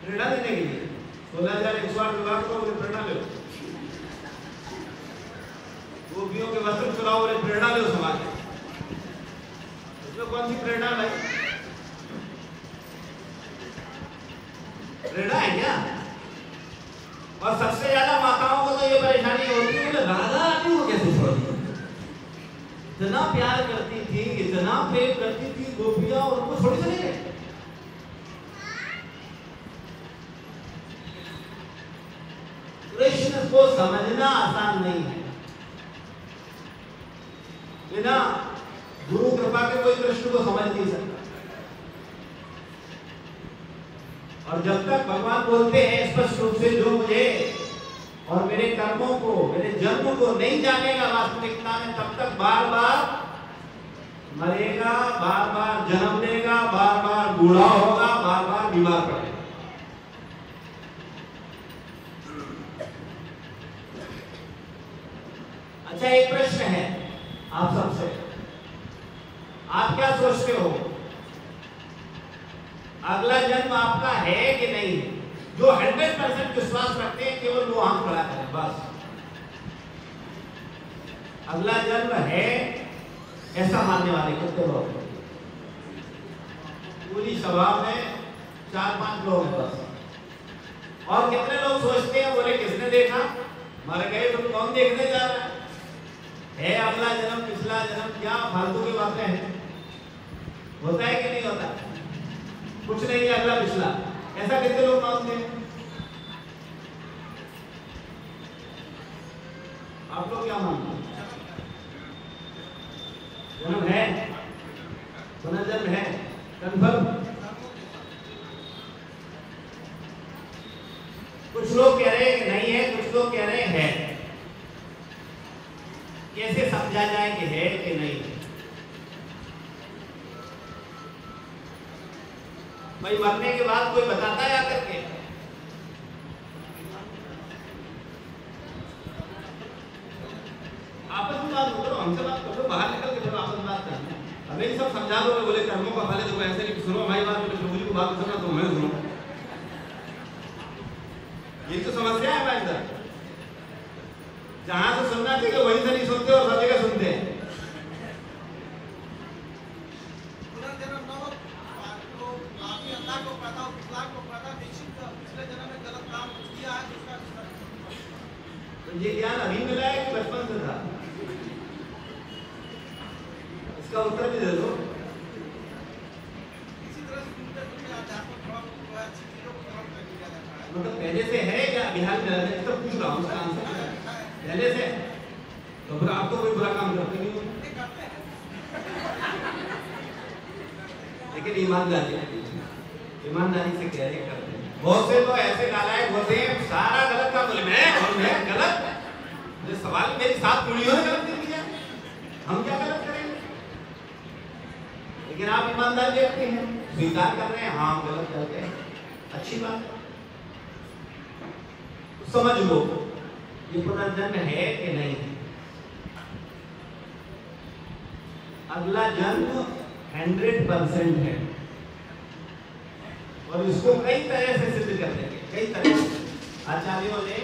प्रेरणा देने के लिए 16,108 विभाग को प्रेरणा लो, गोपियों के वस्त्र चुराओ, प्रेरणा लो समाज में। इसमें कौन सी प्रेरणा भाई? प्रेरणा है क्या? और सबसे ज्यादा माताओं को तो ये परेशानी होती है, राधा क्यों कैसे छोड़ दी? इतना प्यार करती थी, इतना प्रेम करती थी गोपियां, और उनको छोड़ चले गए। कृष्ण को समझना आसान नहीं है, बिना गुरु कृपा के कोई कृष्ण को समझ नहीं सकता। और जब तक भगवान बोलते हैं स्पष्ट रूप से, जो मुझे और मेरे कर्मों को, मेरे जन्म को नहीं जानेगा वास्तविकता में, तब तक बार बार मरेगा, बार बार जन्म लेगा, बार बार बूढ़ा होगा, बार बार बीमार पड़ेगा। अच्छा एक प्रश्न है आप सबसे, आप क्या सोचते हो, अगला जन्म आपका है कि नहीं है? जो 100% विश्वास रखते हैं केवल वो हाथ खड़ा करें बस। अगला जन्म है ऐसा मानने वाले कितने लोग? पूरी सभा में 4-5 लोग हैं बस। और कितने लोग सोचते हैं, बोले किसने देखा, मर गए तो कौन देखने जा रहा है अगला जन्म, पिछला जन्म, क्या फालतू की बातें हैं। होता है कि नहीं होता? कुछ नहीं है अगला पिछला, ऐसा कितने लोग मानते हैं? आप लोग क्या मानते हैं? जन्म है, पुनर्जन्म है, कंफर्म? कुछ लोग कह रहे हैं कि नहीं भाई मरने के बाद कोई बताता है आकर के? आपस में बात करो, हमसे बात करो, बाहर निकल के फिर आपस में बात करना। हमें सब समझा दो, बोले कर्मों का फल है, तो ऐसे नहीं सुनो हमारी बात, प्रभु जी को बात सुनना तो मैं सुनो। ये तो समस्या है भाई इधर, जहां से सुनना चाहिए वहीं से नहीं सुनते और सब जगह सुनते हैं। ये ज्ञान अभी मिला है कि बचपन से था? इसका उत्तर भी दे दो। मतलब पहले से है क्या बिहार में? तो पूछ रहा हूँ उसका आंसर पहले से, तो फिर आप तो कोई बुरा काम करते नहीं हो, लेकिन ईमानदारी से कह रहे करते हैं। बहुत से तो ऐसे नालायक होते हैं, सारा गलत काम बोले मैं गलत। ये सवाल मेरी 7 पीढ़ियों ने गलत कर दिया, हम क्या गलत करेंगे? लेकिन आप ईमानदार व्यक्ति हैं, स्वीकार कर रहे हैं हाँ गलत करते हैं, अच्छी बात है। समझ लो ये पुनर्जन्म है कि नहीं है। अगला जन्म 100% है, और इसको कई तरह से सिद्ध कर देंगे, कई तरह से आचार्यों ने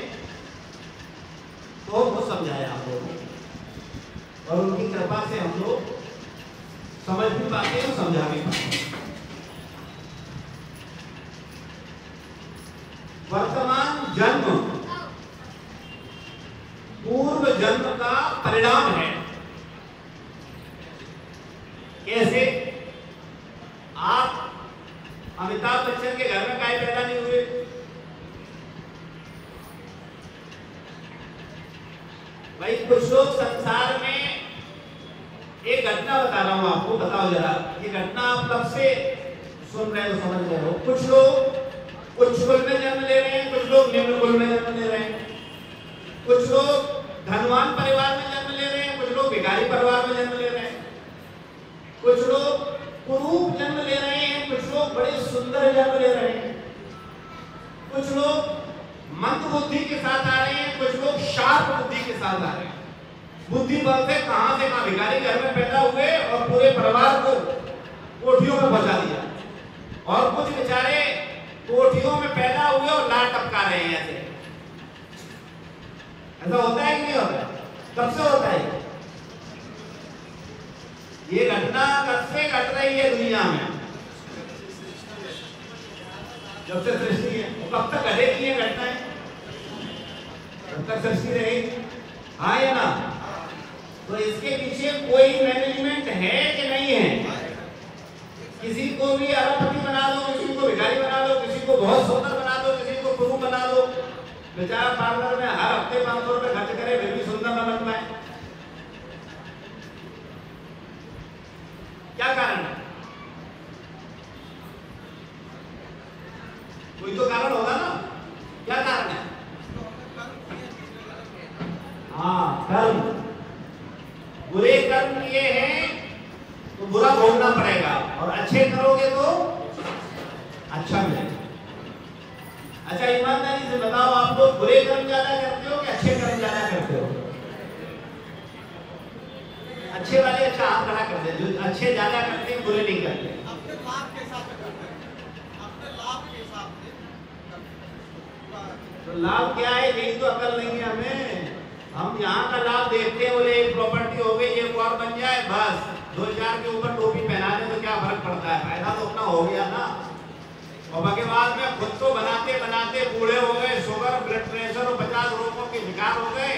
तो वो समझाया हम लोगों को, और उनकी कृपा से हम लोग समझ भी पाते हैं, समझा भी पाते हैं। वर्तमान जन्म पूर्व जन्म का परिणाम है। कैसे? आप अमिताभ बच्चन के घर में काहे पैदा नहीं हुए? भाई कुछ लोग संसार में, एक घटना बता रहा हूं आपको, बताओ जरा ये घटना आप कब से सुन रहे हो, समझ रहे हो? कुछ लोग उच्च कुल में जन्म ले रहे हैं, कुछ लोग निम्न कुल में जन्म ले रहे हैं, कुछ लोग धनवान परिवार में जन्म ले रहे हैं, कुछ लोग भिखारी परिवार में जन्म ले रहे हैं, कुछ लोग कुरूप जन्म ले रहे हैं, कुछ लोग बड़े सुंदर जन्म ले रहे हैं, कुछ लोग मंद बुद्धि के साथ आ रहे हैं, कुछ लोग शार्प बुद्धि के साथ आ रहे हैं। बुद्धि बल से कहां भिखारी घर में पैदा हुए और पूरे परिवार को कोठियों में पहुंचा दिया, और कुछ बेचारे कोठियों में पैदा हुए और लाट टपका रहे हैं। ऐसा होता है कि नहीं होता? कब से होता है ये घटना? कब से घट रही है दुनिया में? जब से सृष्टि है। कब तक घटेगी ये घटनाएं? जब तक सृष्टि रहेगी, हाँ या ना? तो इसके पीछे कोई मैनेजमेंट है कि नहीं है? किसी को भी अरबपति बना दो, किसी को भिखारी बना दो, किसी को बहुत सुंदर बना दो, किसी को गुरु बना दो, बेचारा पार्लर में हर हफ्ते 500 रुपए खर्च करे फिर भी सुंदर न बन पाए। क्या कारण है? कोई तो कारण होगा ना? क्या कारण है? हाँ, कर्म। बुरे कर्म किए हैं तो बुरा भोगना पड़ेगा, और अच्छे करोगे तो अच्छा मिलेगा। अच्छा ईमानदारी से बताओ, आप लोग बुरे कर्म ज्यादा करते हो कि अच्छे कर्म ज्यादा करते हो? अच्छे वाले अच्छा हाथ खड़ा करते हैं, जो अच्छे ज्यादा करते हैं बुरे नहीं करते। अपने लाभ के हिसाब से करते हैं, अपने लाभ के हिसाब से। तो लाभ क्या है? यही तो अकल नहीं है हमें। हम यहाँ का लाभ देखते हैं, बोले एक प्रॉपर्टी हो गई, एक और बन जाए, बस 2-4 के ऊपर टोपी पहना दे तो क्या फर्क पड़ता है? फायदा तो अपना हो गया ना। और बाकी बाद में खुद तो बनाते बनाते बूढ़े हो गए, शुगर, ब्लड प्रेशर और 50 रोगों के शिकार हो गए,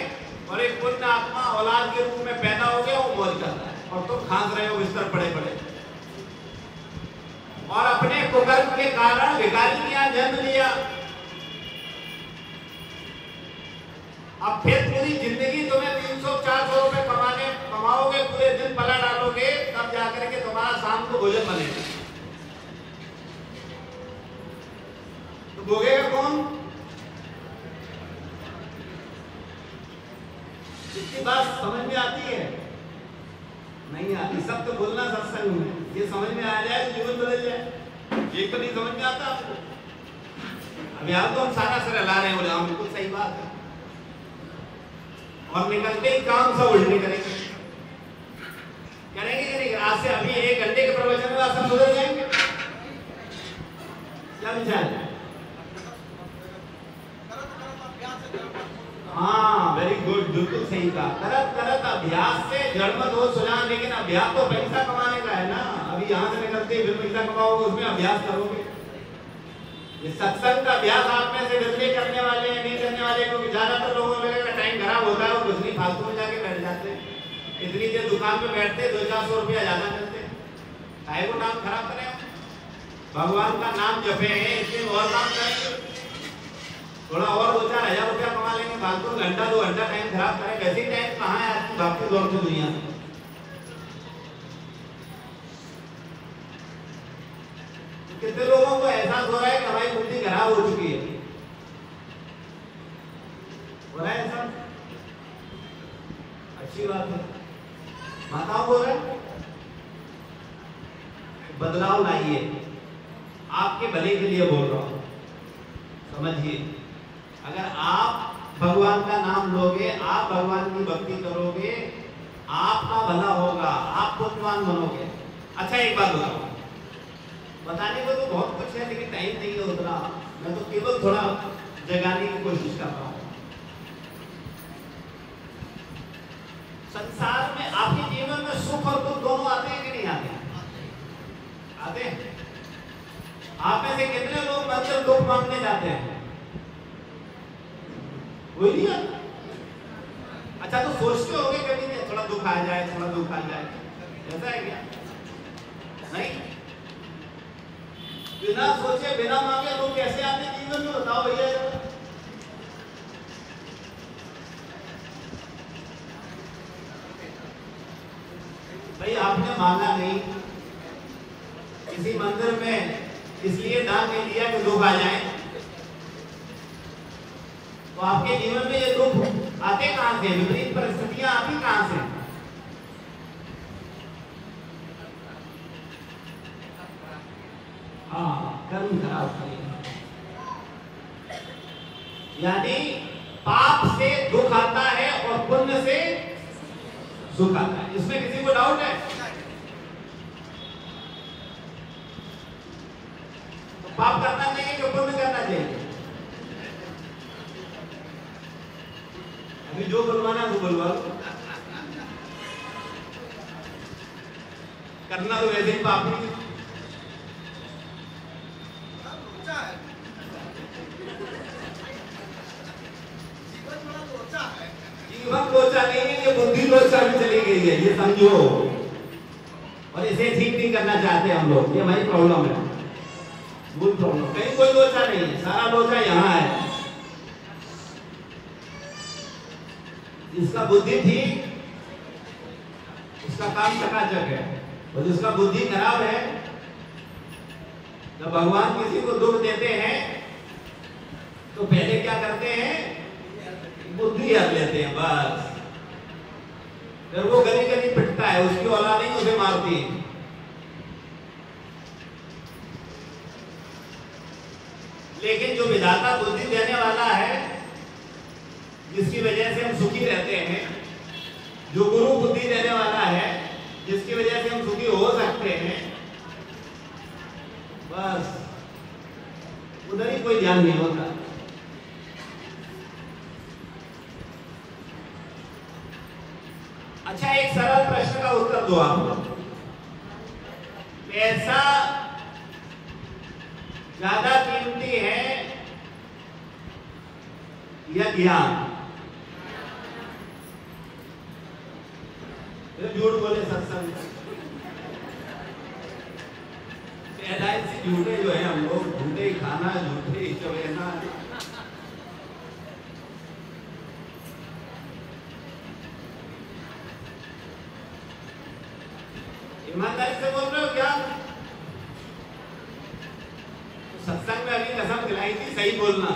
और एक पुण्य आत्मा औलाद के रूप में पैदा हो गया, वो मौज करता है, और तुम खास रहे हो बिस्तर पड़े पड़े, और अपने कुकर्म के कारण भिखारी के यहाँ जन्म लिया। अब फिर पूरी जिंदगी तुम्हें 300-400 रुपए कमाओगे, पूरे दिन पला डालोगे, तब जाकर के तुम्हारा शाम को भोजन बनेगा। तो भोगेगा कौन? इसकी बात समझ में आती है? नहीं आती। सब तो बोलना सत्संग में, ये समझ में आ जाए तो जीवन बदल जाए। ये तो नहीं समझ में आता आपको। अभी आप तो हम सारा सर ला रहे हैं, बोले हाँ बिल्कुल सही बात है, और निकलते ही काम सब उल्टे करेंगे करेंगे। आज से अभी 1 घंटे के प्रवचन में आप सब सुधर जाएंगे। क्या विचार है? हाँ वेरी गुड, बिल्कुल सही कहा। करत करत अभ्यास से जड़ मत हो सुजान। लेकिन अभ्यास तो पैसा कमाने का है ना। अभी यहाँ से निकलते ही फिर पैसा कमाओगे, उसमें अभ्यास करोगे। ये सत्संग का अभ्यास आप में से जितने करने वाले हैं नहीं करने वाले, क्योंकि ज्यादातर लोगों का टाइम खराब होता है और कुछ नहीं फालतू में जाके बैठ जाते हैं। इतनी देर दुकान पे बैठते 200-400 रुपया ज्यादा मिलते, काहे को नाम खराब करें। भगवान का नाम जपे हैं, इसलिए और काम करेंगे, थोड़ा और 2-4 हजार रुपया कमा लेंगे। फालतू घंटा 2 घंटा टाइम खराब करें। वैसे टाइम कहाँ है आपकी भागती दौड़ती दुनिया में। कितने लोगों को एहसास हो रहा है कि हमारी बुद्धि खराब हो चुकी है? हो रहा है ऐसा? अच्छी बात है। माताओं बोल रहे बदलाव लाइए, आपके भले के लिए बोल रहा हूं, समझिए। अगर आप भगवान का नाम लोगे, आप भगवान की भक्ति करोगे, आपका भला होगा, आप पुण्यवान बनोगे। अच्छा एक बात बताओ, बताने को तो बहुत कुछ है लेकिन टाइम नहीं है उतना। मैं तो केवल थोड़ा जगाने की कोशिश कर रहा हूं। संसार में आपके जीवन में सुख और दुख दोनों आते हैं कि नहीं आते? आते हैं। आप में से कितने लोग मंदिर दुख मांगने जाते हैं? कोई नहीं आता। अच्छा तो सोचते होंगे कभी नहीं थोड़ा दुख आ जाए, थोड़ा दुख आ जाए, ऐसा है क्या? नहीं, बिना सोचे बिना मांगे लोग कैसे आते जीवन में, बताओ भैया। भाई आपने मांगा नहीं, किसी मंदिर में इसलिए दान नहीं दिया कि दुख आ जाए, तो आपके जीवन में ये दुख आते कहां से? विपरीत परिस्थितियां आती कहां से? हाँ, कर्म खराब करेगा। यानी पाप से दुख आता है और पुण्य से सुख आता है। इसमें किसी को डाउट है? तो पाप करना चाहिए कि पुण्य करना चाहिए? अभी जो बुलवाना वो बुलवा लो, करना तो वैसे ही पाप नहीं। जीवन लोचा नहीं है, ये बुद्धि लोचा भी चली गई है, ये समझो। और इसे ठीक नहीं करना चाहते हम लोग, ये हमारी प्रॉब्लम है, मूल प्रॉब्लम। कहीं कोई लोचा नहीं है, सारा लोचा यहाँ है। जिसका बुद्धि ठीक, उसका काम चकाचक है, और जिसका बुद्धि खराब है, जब भगवान किसी को दुख देते हैं तो पहले क्या करते हैं? बुद्धि हर लेते हैं बस। फिर वो गली गली पिटता है, उसकी औलाद नहीं उसे मारती। लेकिन जो विधाता बुद्धि देने वाला है, जिसकी वजह से हम सुखी रहते हैं, जो गुरु बुद्धि देने वाला है, जिसकी वजह से हम सुखी हो सकते हैं, बस उधर ही कोई ध्यान नहीं होता। अच्छा एक सरल प्रश्न का उत्तर दो आप, पैसा ज्यादा कीमती है या ज्ञान? झूठ बोले सत्संग, एलआईसी झूठे जो है हम लोग, झूठे ही खाना, झूठे ही चवेना। ईमानदारी से बोल रहे हो क्या? तो सत्संग में अभी कसम खिलाई थी सही बोलना।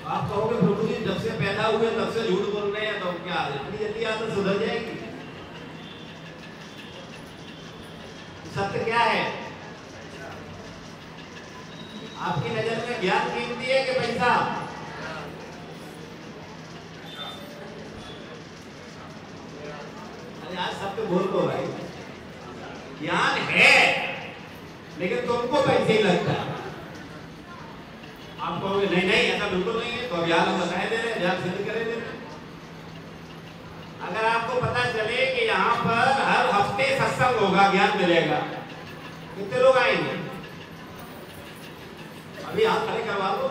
आप कहोगे प्रभु जी जब से पैदा हुए तब से झूठ बोल रहे हैं, तो क्या इतनी जल्दी आदत सुधर जाएगी? सत्य क्या है? आपकी नजर में ज्ञान कीमती है कि पैसा? अरे आज सबको बोल दो भाई, ज्ञान है लेकिन तुमको पैसे ही लगता है। आप कहोगे नहीं नहीं ऐसा बिल्कुल नहीं है, तो अभियान हम बताए दे रहे हैं, अभियान सिद्ध करे दे रहे हैं। अगर आपको पता चले कि यहाँ पर हर हफ्ते सत्संग होगा, ज्ञान मिलेगा, कितने लोग आएंगे? अभी हाथ खड़े करवा लो।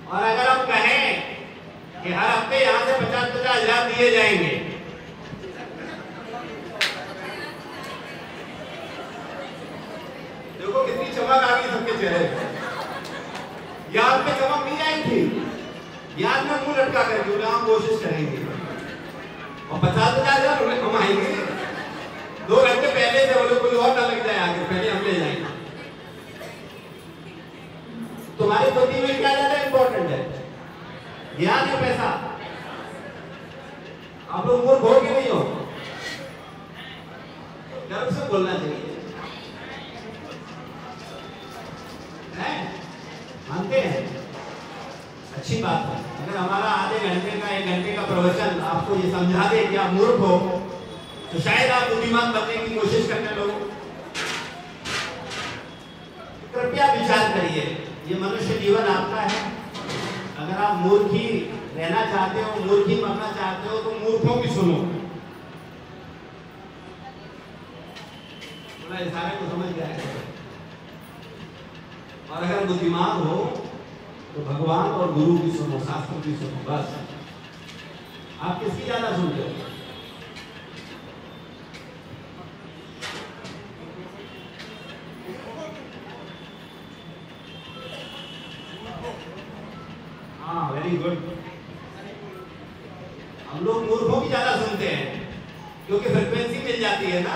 और अगर हम कहें कि हर हफ्ते यहाँ से 50-50 हजार दिए जाएंगे, देखो कितनी चमक आ गई सबके चेहरे पे। याद पे चमक नहीं आई थी, याद में मुंह लटका करके बोले हम कोशिश करेंगे और 50-50 हजार उन्हें कमाएंगे। 2 घंटे पहले से बोले कोई और ना लग जाए आगे, पहले हम ले जाएंगे। तुम्हारी बुद्धि में क्या ज्यादा इंपॉर्टेंट है, ज्ञान या पैसा? आप लोग मूर्ख हो कि नहीं हो? गर्व से बोलना चाहिए, मानते हैं? अच्छी बात है। अगर हमारा आधे घंटे का 1 घंटे का प्रवचन आपको ये समझा दे कि आप मूर्ख हो, तो शायद आप बुद्धिमान बनने की कोशिश करने लगो। कृपया विचार करिए, ये मनुष्य जीवन आपका है। अगर आप मूर्ख ही रहना चाहते हो, मूर्ख ही मरना चाहते हो, तो मूर्खों की सुनो। थोड़ा इशारे को समझ गया है। और अगर बुद्धिमान हो तो भगवान और गुरु की सुनो, शास्त्र की सुनो। बस आप किसकी ज्यादा सुनते हो? हाँ, वेरी गुड। हम लोग मूर्खों की ज्यादा सुनते हैं क्योंकि फ्रिक्वेंसी मिल जाती है ना।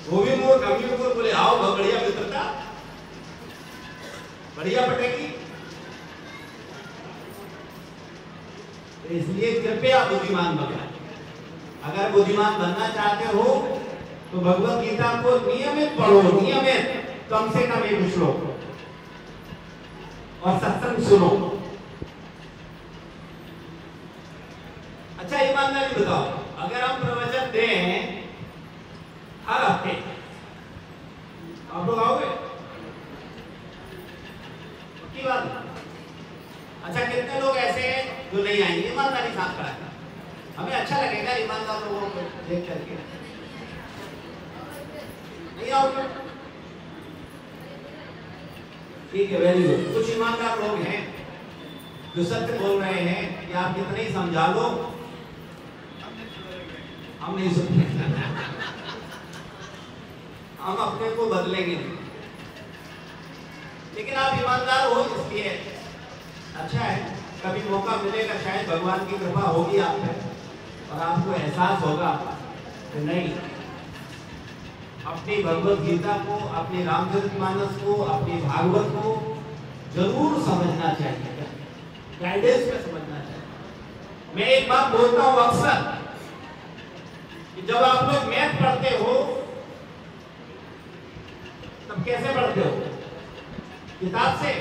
वो भी मूर्ख, हम भी मूर्ख, बोले आओ बहुत बढ़िया मित्रता, बढ़िया पटेगी। तो इसलिए कृपया बुद्धिमान बनो। अगर बुद्धिमान बनना चाहते हो तो भगवत गीता को नियमित पढ़ो, नियमित, कम से कम 1 श्लोक, और सत्संग सुनो। अच्छा ईमानदारी बताओ, अगर हम प्रवचन दें हर हफ्ते, आप लोग आओगे? पक्की बात? अच्छा कितने लोग ऐसे हैं जो नहीं आएंगे? ईमानदारी साथ कराएंगे, हमें अच्छा लगेगा ईमानदार लोगों को देख करके। नहीं आओगे? ठीक है, वेरी गुड। कुछ ईमानदार लोग हैं जो सत्य बोल रहे हैं कि आप कितने ही समझा लो, हम नहीं सुनते। हम अपने को बदलेंगे नहीं। लेकिन आप ईमानदार हो इसलिए अच्छा है। कभी मौका मिलेगा, शायद भगवान की कृपा होगी आप पे और आपको एहसास होगा कि नहीं, अपनी भगवत गीता को, अपनी रामचरितमानस को, अपनी भागवत को जरूर समझना चाहिए, गाइडेंस में समझना चाहिए। मैं एक बात बोलता हूं अक्सर कि जब आप लोग मैथ पढ़ते हो तब कैसे पढ़ते हो? किताब से।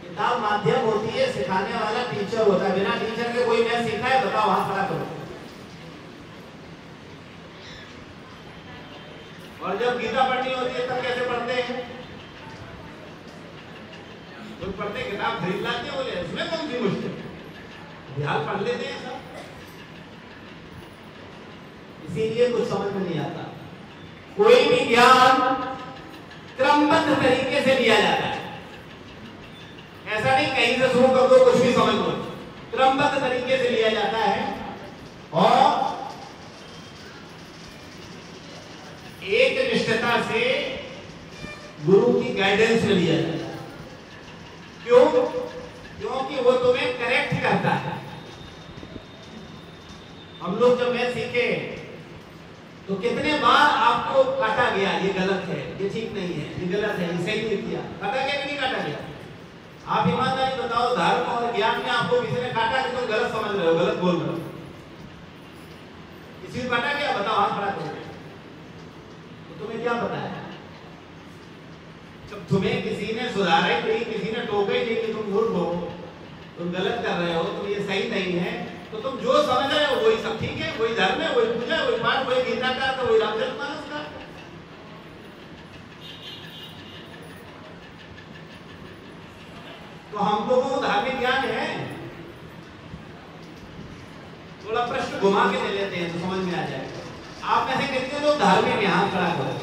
किताब माध्यम होती है, सिखाने वाला टीचर होता है। बिना टीचर के कोई मैथ सीखा है? बताओ, हाथ खड़ा करो। और जब गीता पढ़नी होती है तब कैसे पढ़ते हैं? लोग पढ़ते किताब खरीद लाते हैं, बोले इसमें कौन सी मुश्किल, ध्यान पढ़ लेते हैं सब। इसीलिए कुछ समझ में नहीं आता। कोई भी ज्ञान क्रमबद्ध तरीके से लिया जाता है, ऐसा नहीं कहीं से शुरू कर दो कुछ भी समझ लो। क्रमबद्ध तरीके से लिया जाता है और एक निष्ठता से गुरु की गाइडेंस में लिया जाता है। क्यों? क्योंकि वो तुम्हें करेक्ट करता है। हम लोग जब मैथ सीखे तो कितने बार आपको काटा गया, ये गलत है, ये ठीक नहीं है, ये गलत है, ये सही नहीं किया। काटा गया कि नहीं काटा गया? आप ईमानदारी बताओ, धर्म ज्ञान में आपको किसी ने काटा कि तुम गलत समझ रहे हो, गलत बोल रहे हो। किसी को काटा क्या? बताओ, हाथ खड़ा करो। तो तुम्हें क्या पता है? जब तुम्हें किसी ने सुधारा ही नहीं, किसी ने टोका ही नहीं कि तुम झूठ हो, तुम गलत कर रहे हो, तुम ये सही नहीं है, तो तुम जो समझ रहे हो वही सब ठीक है, वही धर्म है, वही पूजा, वही पाठ, वही गीता का, तो वही रामचरितमानस का। तो हम लोगों को धार्मिक ज्ञान है, थोड़ा प्रश्न घुमा के ले लेते हैं तो समझ में आ जाएगा। आप में से कितने लोग धार्मिक हैं? हाथ खड़ा करो।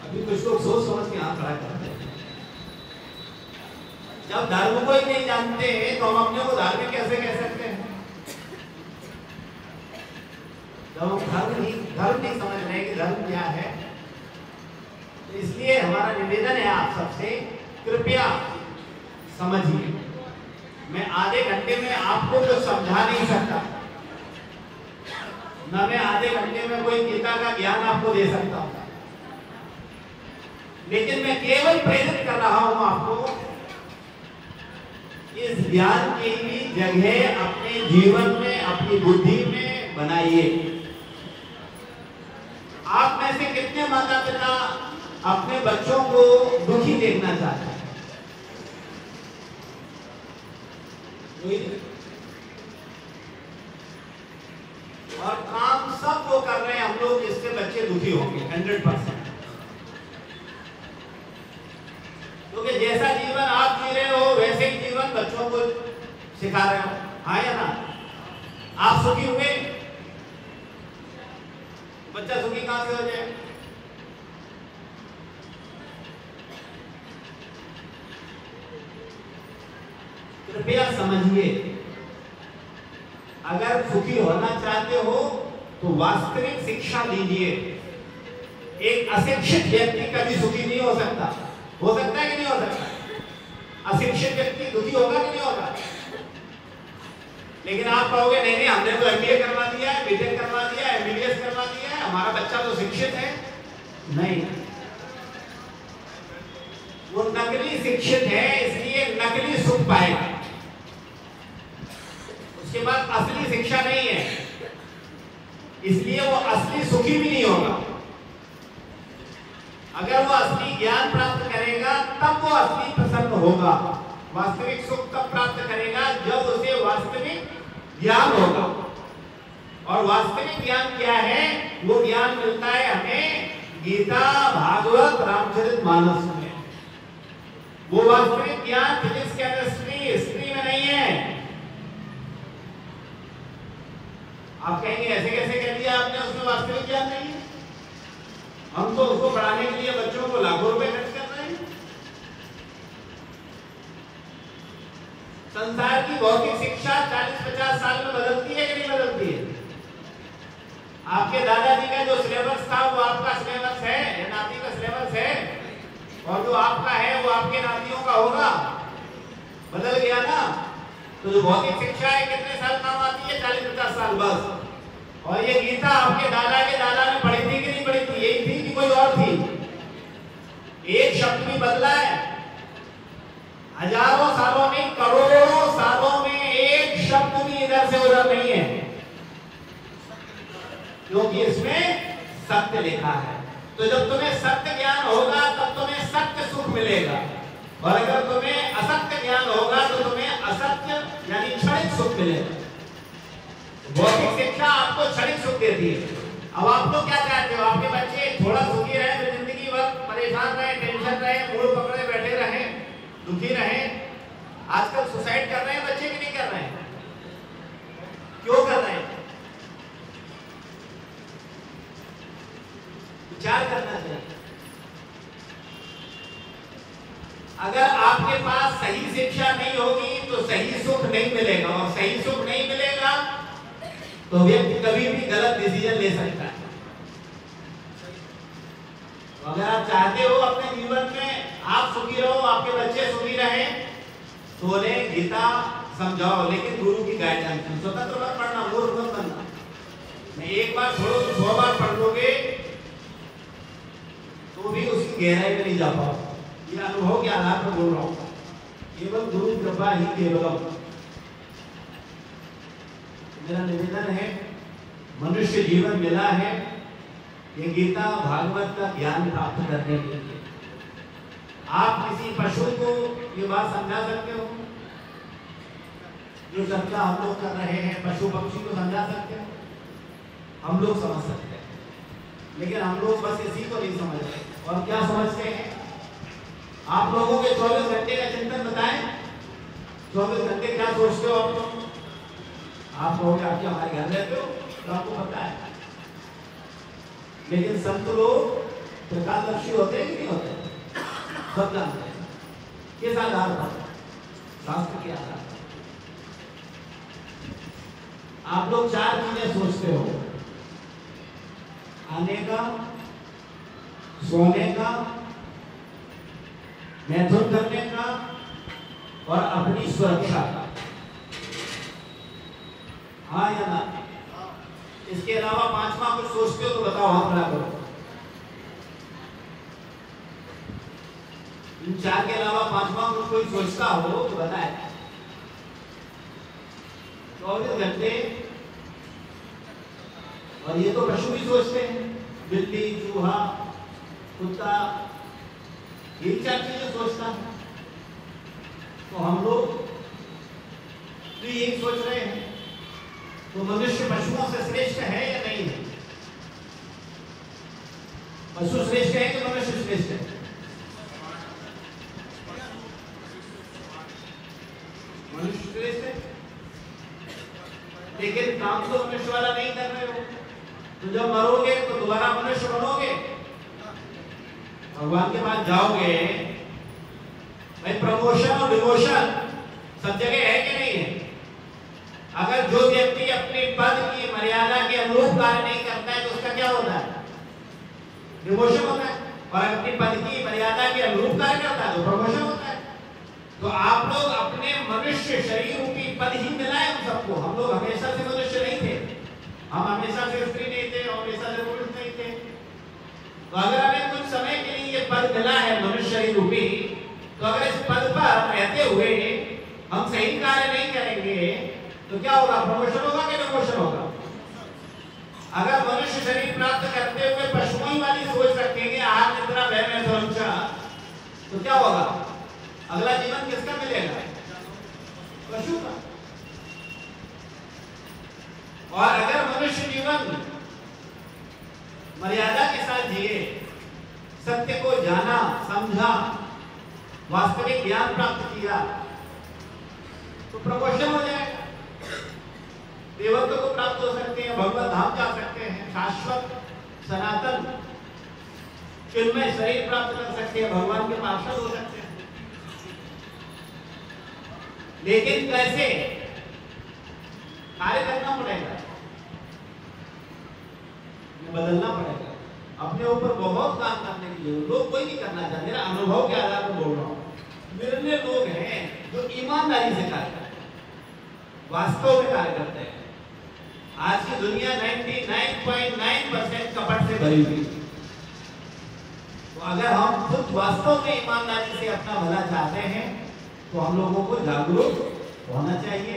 अभी कुछ लोग सोच समझ के हाथ खड़ा करते हैं। जब धर्म को ही नहीं जानते हैं तो हम अपने को धार्मिक कैसे कह सकते हैं? जब हम धर्म नहीं समझ रहे कि धर्म क्या है, तो इसलिए हमारा निवेदन है आप सबसे, कृपया समझिए। मैं आधे घंटे में आपको तो समझा नहीं सकता, न मैं आधे घंटे में कोई गीता का ज्ञान आपको दे सकता हूं, लेकिन मैं केवल प्रेरित कर रहा हूं आपको, इस ज्ञान की भी जगह अपने जीवन में, अपनी बुद्धि में बनाइए। आप में से कितने माता पिता अपने बच्चों को दुखी देखना चाहते हैं? और काम सब वो कर रहे हैं हम लोग जिससे बच्चे दुखी होंगे 100%। क्योंकि जैसा जीवन आप जी रहे हो वैसे ही जीवन बच्चों को सिखा रहे हो। हाँ या ना? आप सुखी हुए, बच्चा सुखी कहां से हो जाए? कृपया समझिए, अगर सुखी होना चाहते हो तो वास्तविक शिक्षा लीजिए। एक अशिक्षित व्यक्ति कभी सुखी नहीं हो सकता। हो सकता है कि नहीं हो सकता? अशिक्षित व्यक्ति दुखी होगा कि नहीं होगा? लेकिन आप कहोगे नहीं नहीं, हमने तो MBA करवा दिया है, BTech करवा दिया है, MBBS करवा दिया है, हमारा बच्चा तो शिक्षित है। नहीं, वो नकली शिक्षित है, इसलिए नकली सुख पाएगा। उसके बाद असली शिक्षा नहीं है, इसलिए वो असली सुखी भी नहीं होगा। अगर वो असली ज्ञान प्राप्त करेगा तब वो असली प्रसन्न होगा। वास्तविक सुख तब प्राप्त करेगा जब उसे वास्तविक ज्ञान होगा। और वास्तविक ज्ञान क्या है? वो ज्ञान मिलता है हमें गीता, भागवत, रामचरितमानस में। वो वास्तविक ज्ञान फिजिक्स, केमिस्ट्री, हिस्ट्री में नहीं है। आप कहेंगे ऐसे कैसे कह दिया आपने, उसमें वास्तविक ज्ञान नहीं है? हम तो उसको पढ़ाने के लिए बच्चों को लाखों रुपए खर्च कर रहे हैं। संसार की भौतिक शिक्षा 40-50 साल में बदलती है कि नहीं बदलती है? आपके दादाजी का जो सिलेबस था वो आपका सिलेबस है, या नाती का सिलेबस है, और जो आपका है वो आपके नातियों का होगा। बदल गया ना? तो जो भौतिक शिक्षा है कितने साल काम आती है? 40-50 साल बस। और ये गीता आपके दादा के दादा ने पढ़ी थी कि नहीं पढ़ी थी? यही थी कि कोई और थी? एक शब्द भी बदला है? हजारों सालों में, करोड़ों सालों में एक शब्द भी इधर से उधर नहीं है, क्योंकि इसमें सत्य लिखा है। तो जब तुम्हें सत्य ज्ञान होगा तब तुम्हें सत्य सुख मिलेगा, और अगर तुम्हें असत्य ज्ञान होगा तो तुम्हें असत्य यानी क्षणिक सुख मिलेगा। भौतिक शिक्षा आपको क्षणिक सुख देती है। अब आप लोग क्या चाहते हो? आपके बच्चे थोड़ा सुखी रहे तो जिंदगी भर परेशान रहे, टेंशन रहे, मूड पकड़े बैठे रहे, दुखी रहे। आजकल सुसाइड कर रहे हैं बच्चे कि नहीं कर रहे हैं? क्यों कर रहे हैं? विचार करना चाहिए। अगर आपके पास सही शिक्षा नहीं होगी तो सही सुख नहीं मिलेगा, और सही सुख नहीं मिलेगा तो व्यक्ति कभी भी गलत डिसीजन ले सकता है। तो अगर आप चाहते हो अपने जीवन में आप सुखी रहो, आपके बच्चे सुखी रहे, तो गीता समझाओ, लेकिन गुरु की गाइडेंस। स्वतंत्र मत पढ़ना, मूर्ख मत बनना। मैं एक बार छोड़ो तो 100 बार पढ़ लोगे तो भी उसकी गहराई में नहीं जा पाओ। ये अनुभव के आधार पर बोल रहा हूँ। केवल गुरु कृपा ही केवलम। मेरा निवेदन है, मनुष्य जीवन मिला है ये गीता भागवत का ज्ञान प्राप्त करने के लिए। आप किसी पशु को ये बात समझा सकते हो? जो चर्चा हम लोग कर रहे हैं, पशु पक्षी को समझा सकते हो? हम लोग समझ सकते हैं, लेकिन हम लोग बस इसी को नहीं समझ रहे। और क्या समझते हैं? आप लोगों के 24 घंटे का चिंतन बताएं। 24 घंटे क्या सोचते हो आप लोग? आप लोग आके हमारे घर रहते हो तो आपको पता है, लेकिन संत लोग प्रकाशदर्शी होते हैं कि नहीं होते? सब जानते हैं। किस आधार पर? शास्त्र के आधार पर। आप लोग 4 चीजें सोचते हो, आने का, सोने का, मैथुन करने का और अपनी सुरक्षा का। हाँ या ना? इसके अलावा 5वां कुछ सोचते हो तो बताओ, हाथ खड़ा करो। इन 4 के अलावा 5वां कुछ कोई सोचता हो तो बताए। 24 घंटे। और ये तो पशु भी सोचते हैं, बिल्ली, चूहा, कुत्ता, ये 4 चीजें सोचता है। तो हम लोग तो यही सोच रहे हैं। तो मनुष्य पशुओं से श्रेष्ठ है या नहीं है? पशु श्रेष्ठ है कि मनुष्य श्रेष्ठ है? मनुष्य श्रेष्ठ है, लेकिन काम तो मनुष्य वाला नहीं कर रहे हो। तो जब मरोगे तो दोबारा मनुष्य बनोगे, भगवान के पास जाओगे। भाई प्रमोशन और डिमोशन सब जगह है कि नहीं है? अगर जो व्यक्ति अपने पद की मर्यादा के अनुरूप कार्य नहीं करता है तो उसका क्या होता है? डिमोशन होता है। और अपनी पद की मर्यादा के अनुरूप कार्य क्या होता है? तो प्रमोशन होता है। तो आप लोग अपने मनुष्य शरीर रूपी पद ही मिलाए हम सबको। हम लोग हमेशा से मनुष्य नहीं थे, हम हमेशा से स्त्री नहीं थे और हमेशा से पुरुष नहीं थे। तो अगर हमें कुछ समय के लिए ये पद मिला है मनुष्य शरीर रूपी, तो अगर इस पद पर रहते हुए हम सही कार्य नहीं करेंगे तो क्या होगा? प्रमोशन होगा कि डिमोशन होगा? अगर मनुष्य शरीर प्राप्त करते हुए पशुओं वाली सोच रखेंगे, आहार निद्रा भय में सुरक्षा, तो क्या होगा? अगला जीवन किसका मिलेगा? पशु का। और अगर मनुष्य जीवन मर्यादा के साथ जिए, सत्य को जाना, समझा, वास्तविक ज्ञान प्राप्त किया, तो प्रमोशन हो जाएगा। देवत्व को प्राप्त हो सकते हैं, भगवत धाम जा सकते हैं, शाश्वत सनातन चिन्मय शरीर प्राप्त कर सकते हैं, भगवान के पार्षद हो सकते हैं। लेकिन कैसे? कार्य करना पड़ेगा, बदलना पड़ेगा। अपने ऊपर बहुत काम करने के लिए लोग कोई नहीं करना चाहते। मेरा अनुभव के आधार पर बोल रहा हूँ। मेरे लोग हैं जो ईमानदारी से कार्य करते हैं, वास्तव में कार्य करते हैं। आज की दुनिया 99.9% कपट से भरी हुई। तो अगर हम खुद वास्तव में ईमानदारी से अपना भला चाहते हैं तो हम लोगों को जागरूक होना चाहिए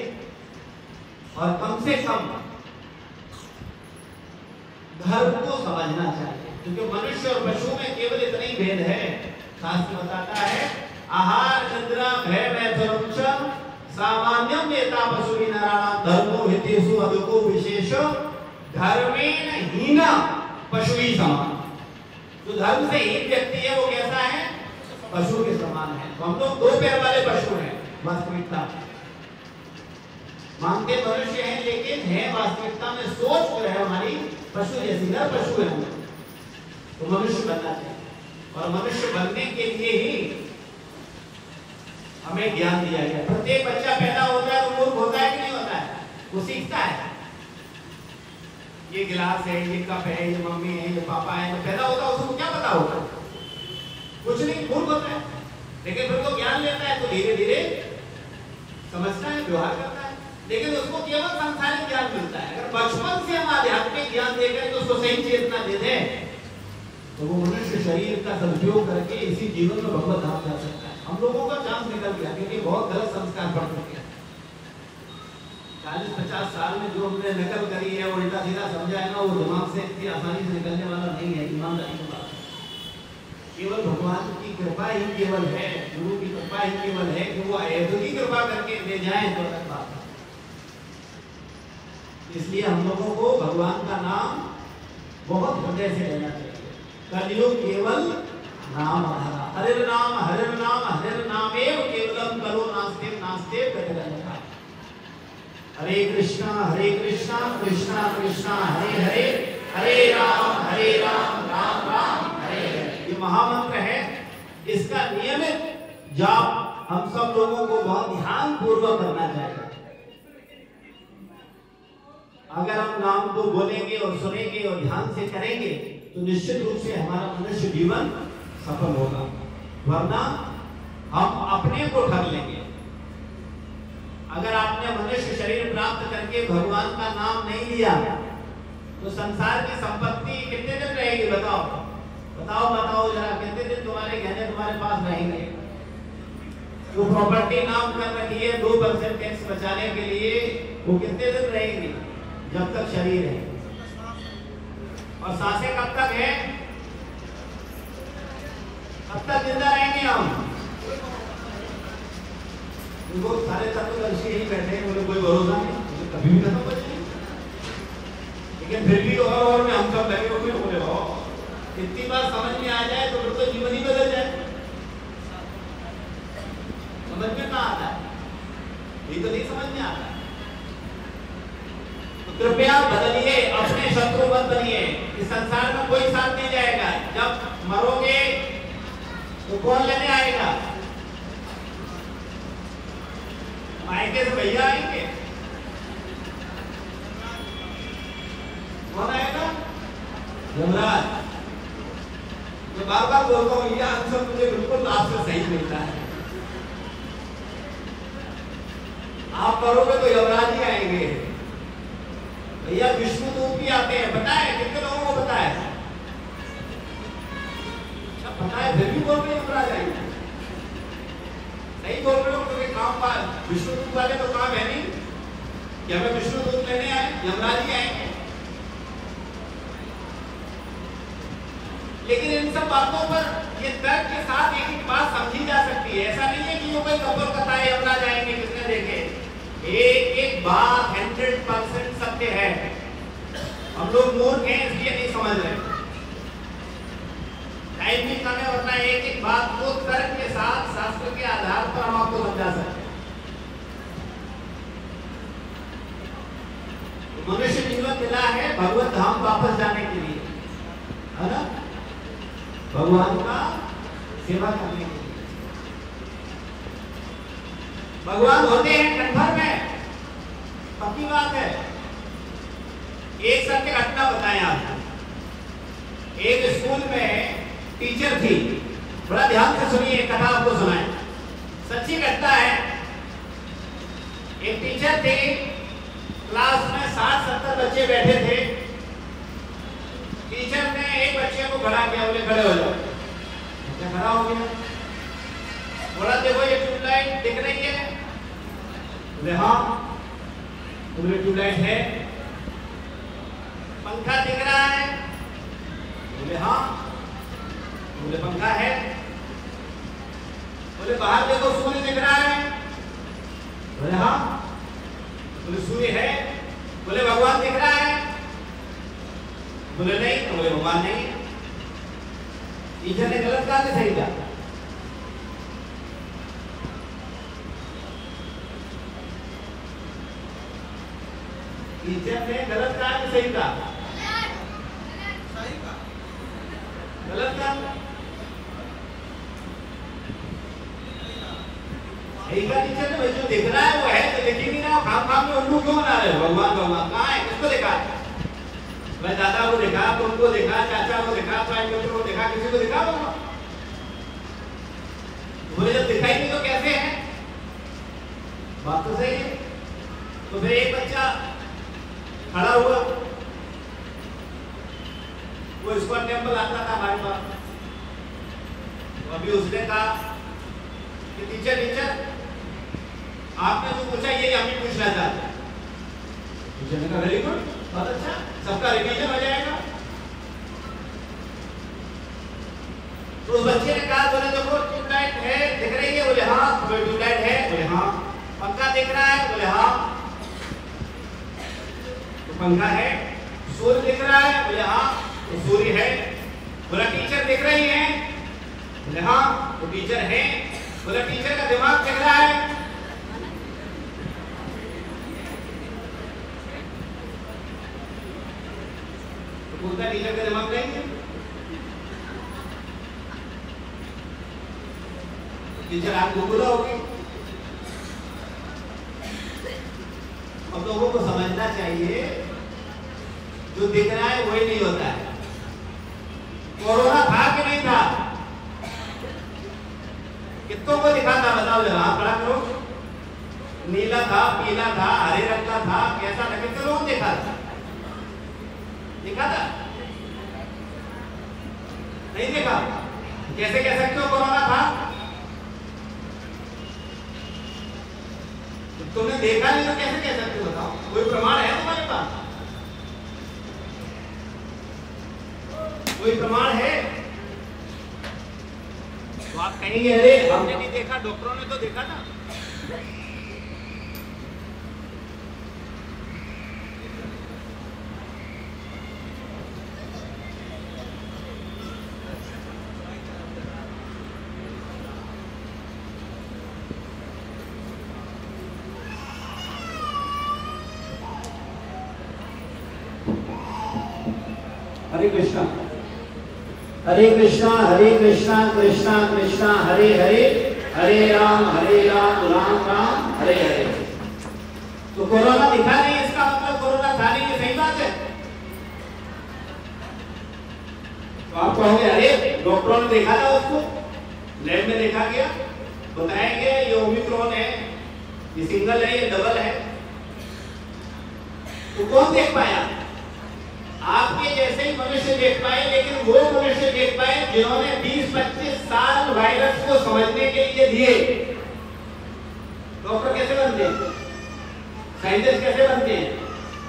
और कम से कम धर्म को समझना चाहिए, क्योंकि मनुष्य और पशु में केवल इतना ही भेद है। शास्त्र बताता है, आहार निद्रा भय मैथुन सामान्यम एता पशुहि नराणाम धर्मो हितेषु अदुको विशेषो धर्मेण हीना पशुहि समान। जो धर्म से हीन व्यक्ति है वो कैसा है? पशु के समान है। तो हम लोग 2 पैर वाले पशु हैं वास्तविकता में। मानते मनुष्य हैं लेकिन है वास्तविकता में सोच जो है हमारी पशु जैसी, नर पशु है। तो मनुष्य बनना चाहिए, और मनुष्य बनने के लिए ही हमें ज्ञान दिया गया। प्रत्येक बच्चा पैदा होता है तो मूर्ख होता है कि नहीं होता है? वो सीखता है। ये गिलास है, ये कप है, ये मम्मी है, ये पापा है, तो पैदा होता है उसको क्या पता होगा? कुछ नहीं, मूर्ख होता है। लेकिन फिर वो ज्ञान लेता है तो धीरे धीरे समझता है, व्यवहार करता है। लेकिन उसको केवल सांसारिक ज्ञान मिलता है। अगर बचपन से हम आध्यात्मिक ज्ञान देकर तो उसको सही चेतना दे दें तो वो मनुष्य शरीर का सदुपयोग करके इसी जीवन में भगवत धाम जा सकता है। हम लोगों का चांस निकल गया, क्योंकि बहुत गलत संस्कार पड़ चुके हैं। 40-50 साल में जो हमने नकल करी है, उल्टा सीधा समझा है ना, वो दिमाग से इतनी आसानी से निकलने वाला नहीं है। ईमानदारी की बात, केवल भगवान की कृपा ही केवल है, गुरु की कृपा ही केवल है कि वो ऐसी कृपा करके ले जाए तो अलग बात है। इसलिए हम लोगों को भगवान का नाम बहुत हृदय से लेना चाहिए। कलियुग केवल नाम आधारा, हरिर नाम हरिर नामेव केवलम करो नास्ते नास्ते प्रतिरंजन। हरे कृष्णा कृष्णा कृष्णा हरे हरे, हरे राम राम राम हरे हरे। ये महामंत्र है, इसका नियमित जाप हम सब लोगों को बहुत ध्यान पूर्वक करना चाहिए। अगर हम नाम को बोलेंगे और सुनेंगे और ध्यान से करेंगे तो निश्चित रूप से हमारा मनुष्य जीवन सफल होगा, वरना हम अपने को ठग लेंगे। अगर आपने मनुष्य शरीर प्राप्त करके भगवान का नाम नहीं लिया तो संसार की संपत्ति कितने दिन रहेगी? बताओ बताओ बताओ जरा, कितने दिन तुम्हारे गहने तुम्हारे पास रहेंगे? जो प्रॉपर्टी नाम कर रखी है 2% टैक्स बचाने के लिए, वो कितने दिन रहेंगी? जब तक शरीर है। और सांसें कब तक है? कब तक जिंदा रहेंगे हम? वो सारे तत्वदर्शी यही बैठे हैं, मुझे कोई भरोसा नहीं, मुझे कभी भी खत्म बचे। लेकिन फिर भी और में हम सब लगे हुए बोले हो, इतनी बार समझ में आ जाए तो फिर तो जीवन ही बदल जाए। समझ में ना आता है, ये तो नहीं समझ में आता। कृपया बदलिए, अपने शत्रु मत बनिए। इस संसार में कोई साथ नहीं जाएगा। जब मरोगे तो कौन लेने आएगा? मायके से भैया आएंगे, कौन आएगा? यमराज। मैं बार बार बोलता हूँ, यह आंसर मुझे बिल्कुल आपसे सही मिलता है। आप करोगे तो यमराज ही आएंगे। भैया विष्णु दूत भी आते हैं, पता है कितने लोगों को पता है? सब पता है, फिर भी बोल रहे यमराज आएंगे। नहीं बोल रहे हो क्योंकि काम पास विष्णु दूत वाले तो काम है नहीं कि हमें विष्णु दूत लेने आए, यमराज ही आएंगे। लेकिन इन सब बातों पर ये तर्क के साथ एक बात समझी जा सकती है। ऐसा नहीं है कि वो कोई कपल कथा है यमराज आएंगे, किसने देखे? एक एक बात 100% सत्य है। हम लोग मूर्ख हैं इसलिए नहीं समझ रहे। टाइम भी कम है, वरना एक एक बात को तर्क के साथ शास्त्र के आधार पर हम आपको समझा सकते हैं। मनुष्य जीवन मिला है भगवत धाम वापस जाने के लिए, है ना? भगवान का सेवा करने के लिए। भगवान होते हैं कन्फर्म है, पक्की बात है। एक सत्य घटना बताएं आपको। एक स्कूल में टीचर थी, बड़ा ध्यान से सुनिए, कथा आपको सुनाएं, सच्ची घटना है। एक टीचर थे, क्लास में 60-70 बच्चे बैठे थे। टीचर ने एक बच्चे को खड़ा किया, बोले खड़े हो जाओ। बच्चा खड़ा हो गया, बोला देखो ये ट्यूबलाइट दिख रही है? बोले हाँ। बोले ट्यूबलाइट है। पंखा दिख रहा है? बोले हाँ। बोले पंखा है। बोले बाहर देखो सूर्य दिख रहा है? बोले हाँ। बोले सूर्य है। बोले भगवान दिख रहा है? बोले नहीं। तो बोले भगवान नहीं। टीचर ने गलत कहा कि सही कहा? टीचर ने गलत कहा कि सही कहा? गलत कहा। सही कहा टीचर ने। जो दिख रहा है वो है, तो देखेंगे ना। खाम में उल्लू क्यों बना रहे हो? भगवान भगवान कहाँ है? किसको देखा? मैं दादा को देखा, तुमको देखा, चाचा को देखा, प्राइम मिनिस्टर को देखा, किसी को देखा होगा? मुझे जब दिखाई नहीं तो कैसे है? बात तो सही है। तो फिर एक बच्चा खड़ा हुआ, वो इसका टेम्पल आता था हमारे पास। तो अभी उसने कहा कि टीचर आपने जो पूछा यही हम भी पूछना चाहते हैं। पूछने का वेरी गुड, बहुत अच्छा, सबका रिवीजन हो जाएगा। तो उस बच्चे ने कहा, बोले देखो ट्यूबलाइट है, दिख रही है? बोले हाँ। बोले ट्यूबलाइट है? बोले हाँ। पंखा दिख रहा है? बोले हाँ। तो पंखा है। सूर्य दिख रहा है? बोले हाँ। तो सूर्य है। बोला टीचर दिख रही है? बोले हाँ। तो टीचर है। बोला टीचर का दिमाग दिख रहा है? तो बोलता टीचर का दिमाग नहीं है। टीचर आपको बुरा होगी। अब लोगों को समझना चाहिए जो दिख रहा है वही नहीं होता है। कोरोना था कि नहीं था? कितनों को दिखा था? बताओ जरा, हाथ खड़ा करो। नीला था, पीला था, हरे रंग का था, कैसा था? कितने लोगों को देखा था? देखा था? नहीं देखा? कैसे कह सकते हो कोरोना था? तुमने देखा नहीं तो कैसे कह सकते हो? बताओ, कोई प्रमाण है तुम्हारे पास? कोई प्रमाण है? तो आप कहेंगे अरे हमने नहीं देखा, डॉक्टरों ने तो देखा ना। हरे कृष्णा, हरे कृष्णा, हरे कृष्णा, कृष्णा कृष्णा हरे हरे, हरे राम राम राम हरे हरे। तो कोरोना दिखा नहीं, इसका मतलब कोरोना था नहीं, ये सही बात है। तो आप कहोगे अरे डॉक्टरों ने देखा था उसको, लैब में देखा गया, बताएंगे ये ओमिक्रॉन है, ये सिंगल है, ये डबल है। तो कौन देख पाया? आपके जैसे ही मनुष्य देख पाए, लेकिन वो मनुष्य देख पाए जिन्होंने 20-25 साल वायरस को समझने के लिए दिए। डॉक्टर कैसे बनते हैं? साइंटिस्ट कैसे बनते हैं?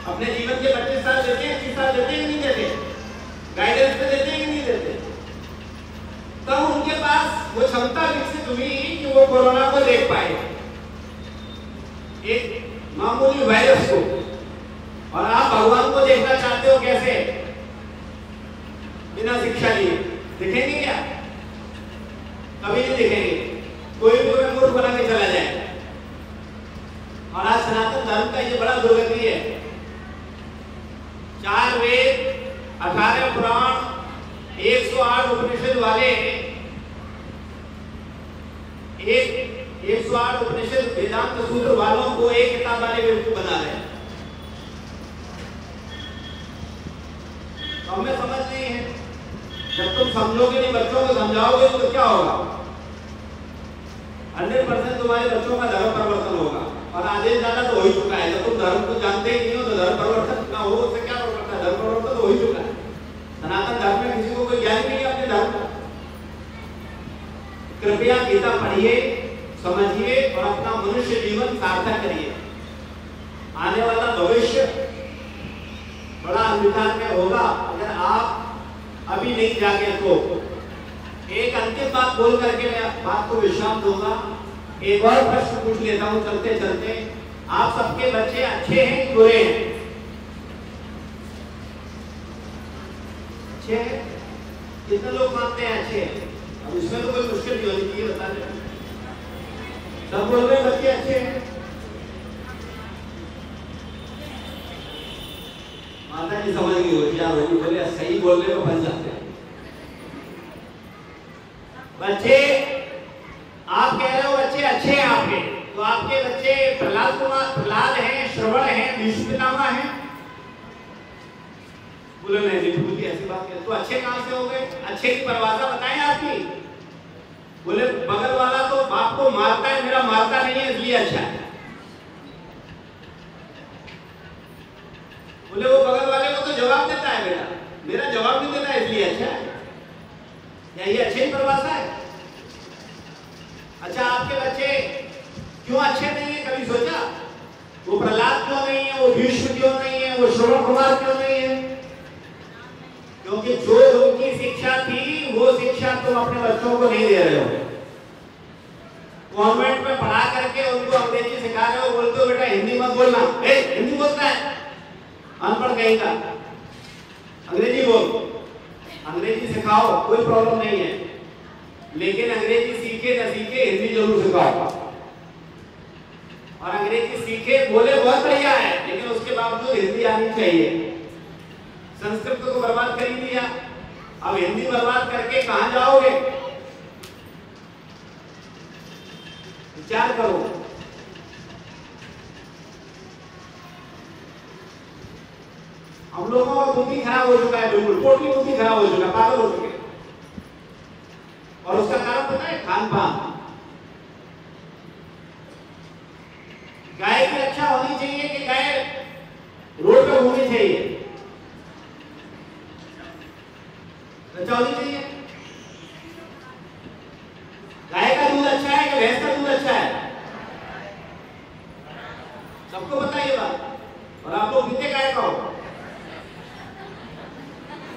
अपने जीवन के 25 साल देते हैं, 30 साल देते हैं कि नहीं देते? गाइडेंस पे देते हैं कि नहीं देते? तब उनके पास वो क्षमता विकसित हुई कि वो कोरोना को देख पाए, एक मामूली वायरस को। और आप भगवान को देखना चाहते हो कैसे? बिना शिक्षा लिए दिखेंगे क्या? कभी नहीं दिखेंगे। कोई भी तुम्हें मूर्ख बना के चला जाए। और आज सनातन धर्म का ये बड़ा दुर्गति है। 4 वेद, 18 पुराण, 108 उपनिषद वाले, 108 उपनिषद वेदांत सूत्र वालों को एक किताब वाले बेवकूफ बना रहे हैं। हमें समझ नहीं है। जब तुम समझोगे नहीं, बच्चों को समझाओगे तो क्या होगा? 100% तुम्हारे बच्चों का धर्म परिवर्तन होगा। और आदेश ज्यादा तो हो ही चुका है। जब तुम धर्म को जानते ही नहीं हो तो धर्म परिवर्तन ना हो, उससे क्या फर्क पड़ता है? धर्म परिवर्तन तो हो ही चुका है। सनातन धर्म में किसी को कोई ज्ञान नहीं है अपने धर्म का। कृपया गीता पढ़िए, समझिए और अपना मनुष्य जीवन सार्थक करिए। आने वाला भविष्य बड़ा अंधकार में होगा अगर आप अभी नहीं जागे। तो एक अंतिम बात बोल करके मैं बात को विश्राम दूंगा। एक और प्रश्न पूछ लेता हूं चलते चलते। आप सबके बच्चे अच्छे हैं कि बुरे हैं? अच्छे हैं? कितने लोग मानते हैं अच्छे हैं? अब इसमें तो कोई मुश्किल नहीं होनी चाहिए, बता दें। सब बोल रहे बच्चे अच्छे हैं। माता जी समझ गई, होशियार होगी, बोले सही बोलने को बन जाते हैं बच्चे। आप कह रहे हो बच्चे अच्छे हैं आपके, तो आपके बच्चे प्रहलाद हैं, श्रवण हैं, भीष्म पितामह हैं? बोले नहीं, बिल्कुल ऐसी बात है। तो अच्छे कहां से हो गए? अच्छे की परिभाषा बताएं आपकी। बोले बगल वाला तो बाप को मारता है, मेरा मारता नहीं है इसलिए अच्छा है। बोले वो बगल वाले को तो जवाब देता है, बेटा मेरा जवाब नहीं देता इसलिए अच्छा है। क्या ये अच्छी परिभाषा है? अच्छा, आपके बच्चे क्यों अच्छे नहीं है, कभी सोचा? वो प्रहलाद क्यों नहीं है, वो भीष्म क्यों नहीं है, वो श्रवण कुमार क्यों नहीं है? क्योंकि जो उनकी शिक्षा थी वो शिक्षा तुम अपने बच्चों को नहीं दे रहे हो। कॉन्वेंट में पढ़ा करके उनको अंग्रेजी सिखा रहे हो, बोलते हो बेटा हिंदी मत बोलना, हिंदी बोलता है अनपढ़ कहीं का, अंग्रेजी बोल, अंग्रेजी सिखाओ, कोई प्रॉब्लम नहीं है, लेकिन अंग्रेजी सीखे न सीखे हिंदी जरूर सिखाओ। और अंग्रेजी सीखे बोले बहुत बढ़िया है, लेकिन उसके बावजूद हिंदी आनी चाहिए। संस्कृत को बर्बाद कर ही दिया, अब हिंदी बर्बाद करके कहां जाओगे? विचार करो। हम लोगों का बुद्धि खराब हो चुका है, बिल्कुल टोटली बुद्धि खराब हो चुका है, पागल हो चुके। और उसका कारण पता है? खान पान। गाय की रक्षा होनी चाहिए कि गाय रोड पर घूमनी चाहिए? रक्षा होनी चाहिए। गाय का दूध अच्छा है कि भैंस का दूध अच्छा है? सबको पता है ये बात। और आप लोग पीते गाय का हो?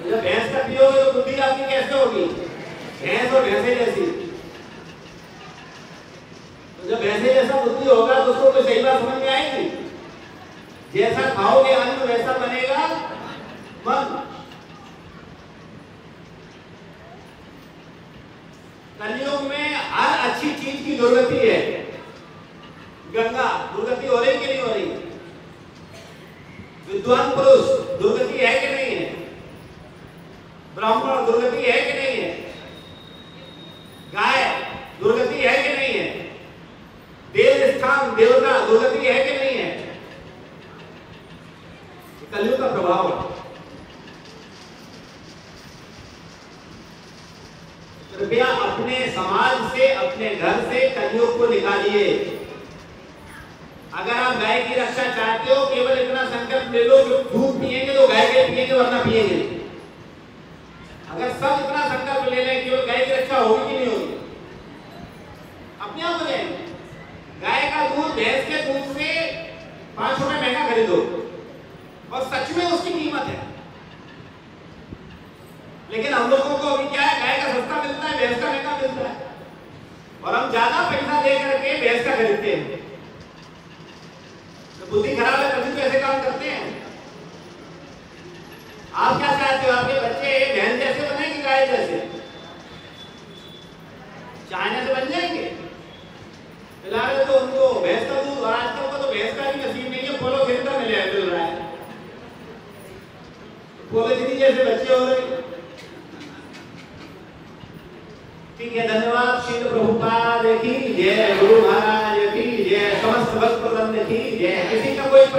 जब भैंस का पियोगे तो बुद्धि आपकी कैसे होगी? भैंस और भैंसे जैसी। तो जब भैंसे जैसा बुद्धि होगा तो उसको कोई सही बात समझ में आएगी? जैसा खाओगे अन्न वैसा बनेगा मन। कलयुग में हर अच्छी चीज की दुर्गति है। गंगा दुर्गति हो रही कि नहीं हो रही? विद्वान पुरुष दुर्गति है कि नहीं है? ब्राह्मण दुर्गति है कि नहीं है? गाय दुर्गति है कि नहीं है? देव स्थान देवता दुर्गति है कि नहीं है? कलयुग का प्रभाव है। कृपया अपने समाज से, अपने घर से कलयुग को निकालिए। अगर आप गाय की रक्षा चाहते हो, केवल इतना संकल्प ले लो कि दूध पिएंगे तो गाय के पिएंगे वरना पिएंगे। अगर सब इतना संकल्प ले लें केवल गाय की रक्षा होगी कि नहीं होगी? अपने आप हो जाएंगे। गाय का दूध भैंस के दूध से 5 रुपए महंगा खरीदो और सच में उसकी कीमत है। लेकिन हम लोगों को अभी क्या है, गाय का सस्ता मिलता है, भैंस का महंगा मिलता है, और हम ज्यादा पैसा दे करके भैंस का खरीदते हैं। तो बुद्धि खराब है, तभी तो ऐसे काम करते हैं। आप क्या चाहते हो? आपके बच्चे भैंस जैसे बने कि गाय जैसे? चाइना से बन जाएंगे? फिलहाल तो उनको भैंस का दूध, और आजकल को तो भैंस का भी नसीब नहीं है, पोलो खरीदना मिल रहा है। पोलो दीदी जैसे बच्चे हो रहे। ठीक है, धन्यवाद। श्री प्रभुपाद की जय, गुरु महाराज की जय, समस्त भक्त वृंद की जय। किसी का कोई प्रश्न?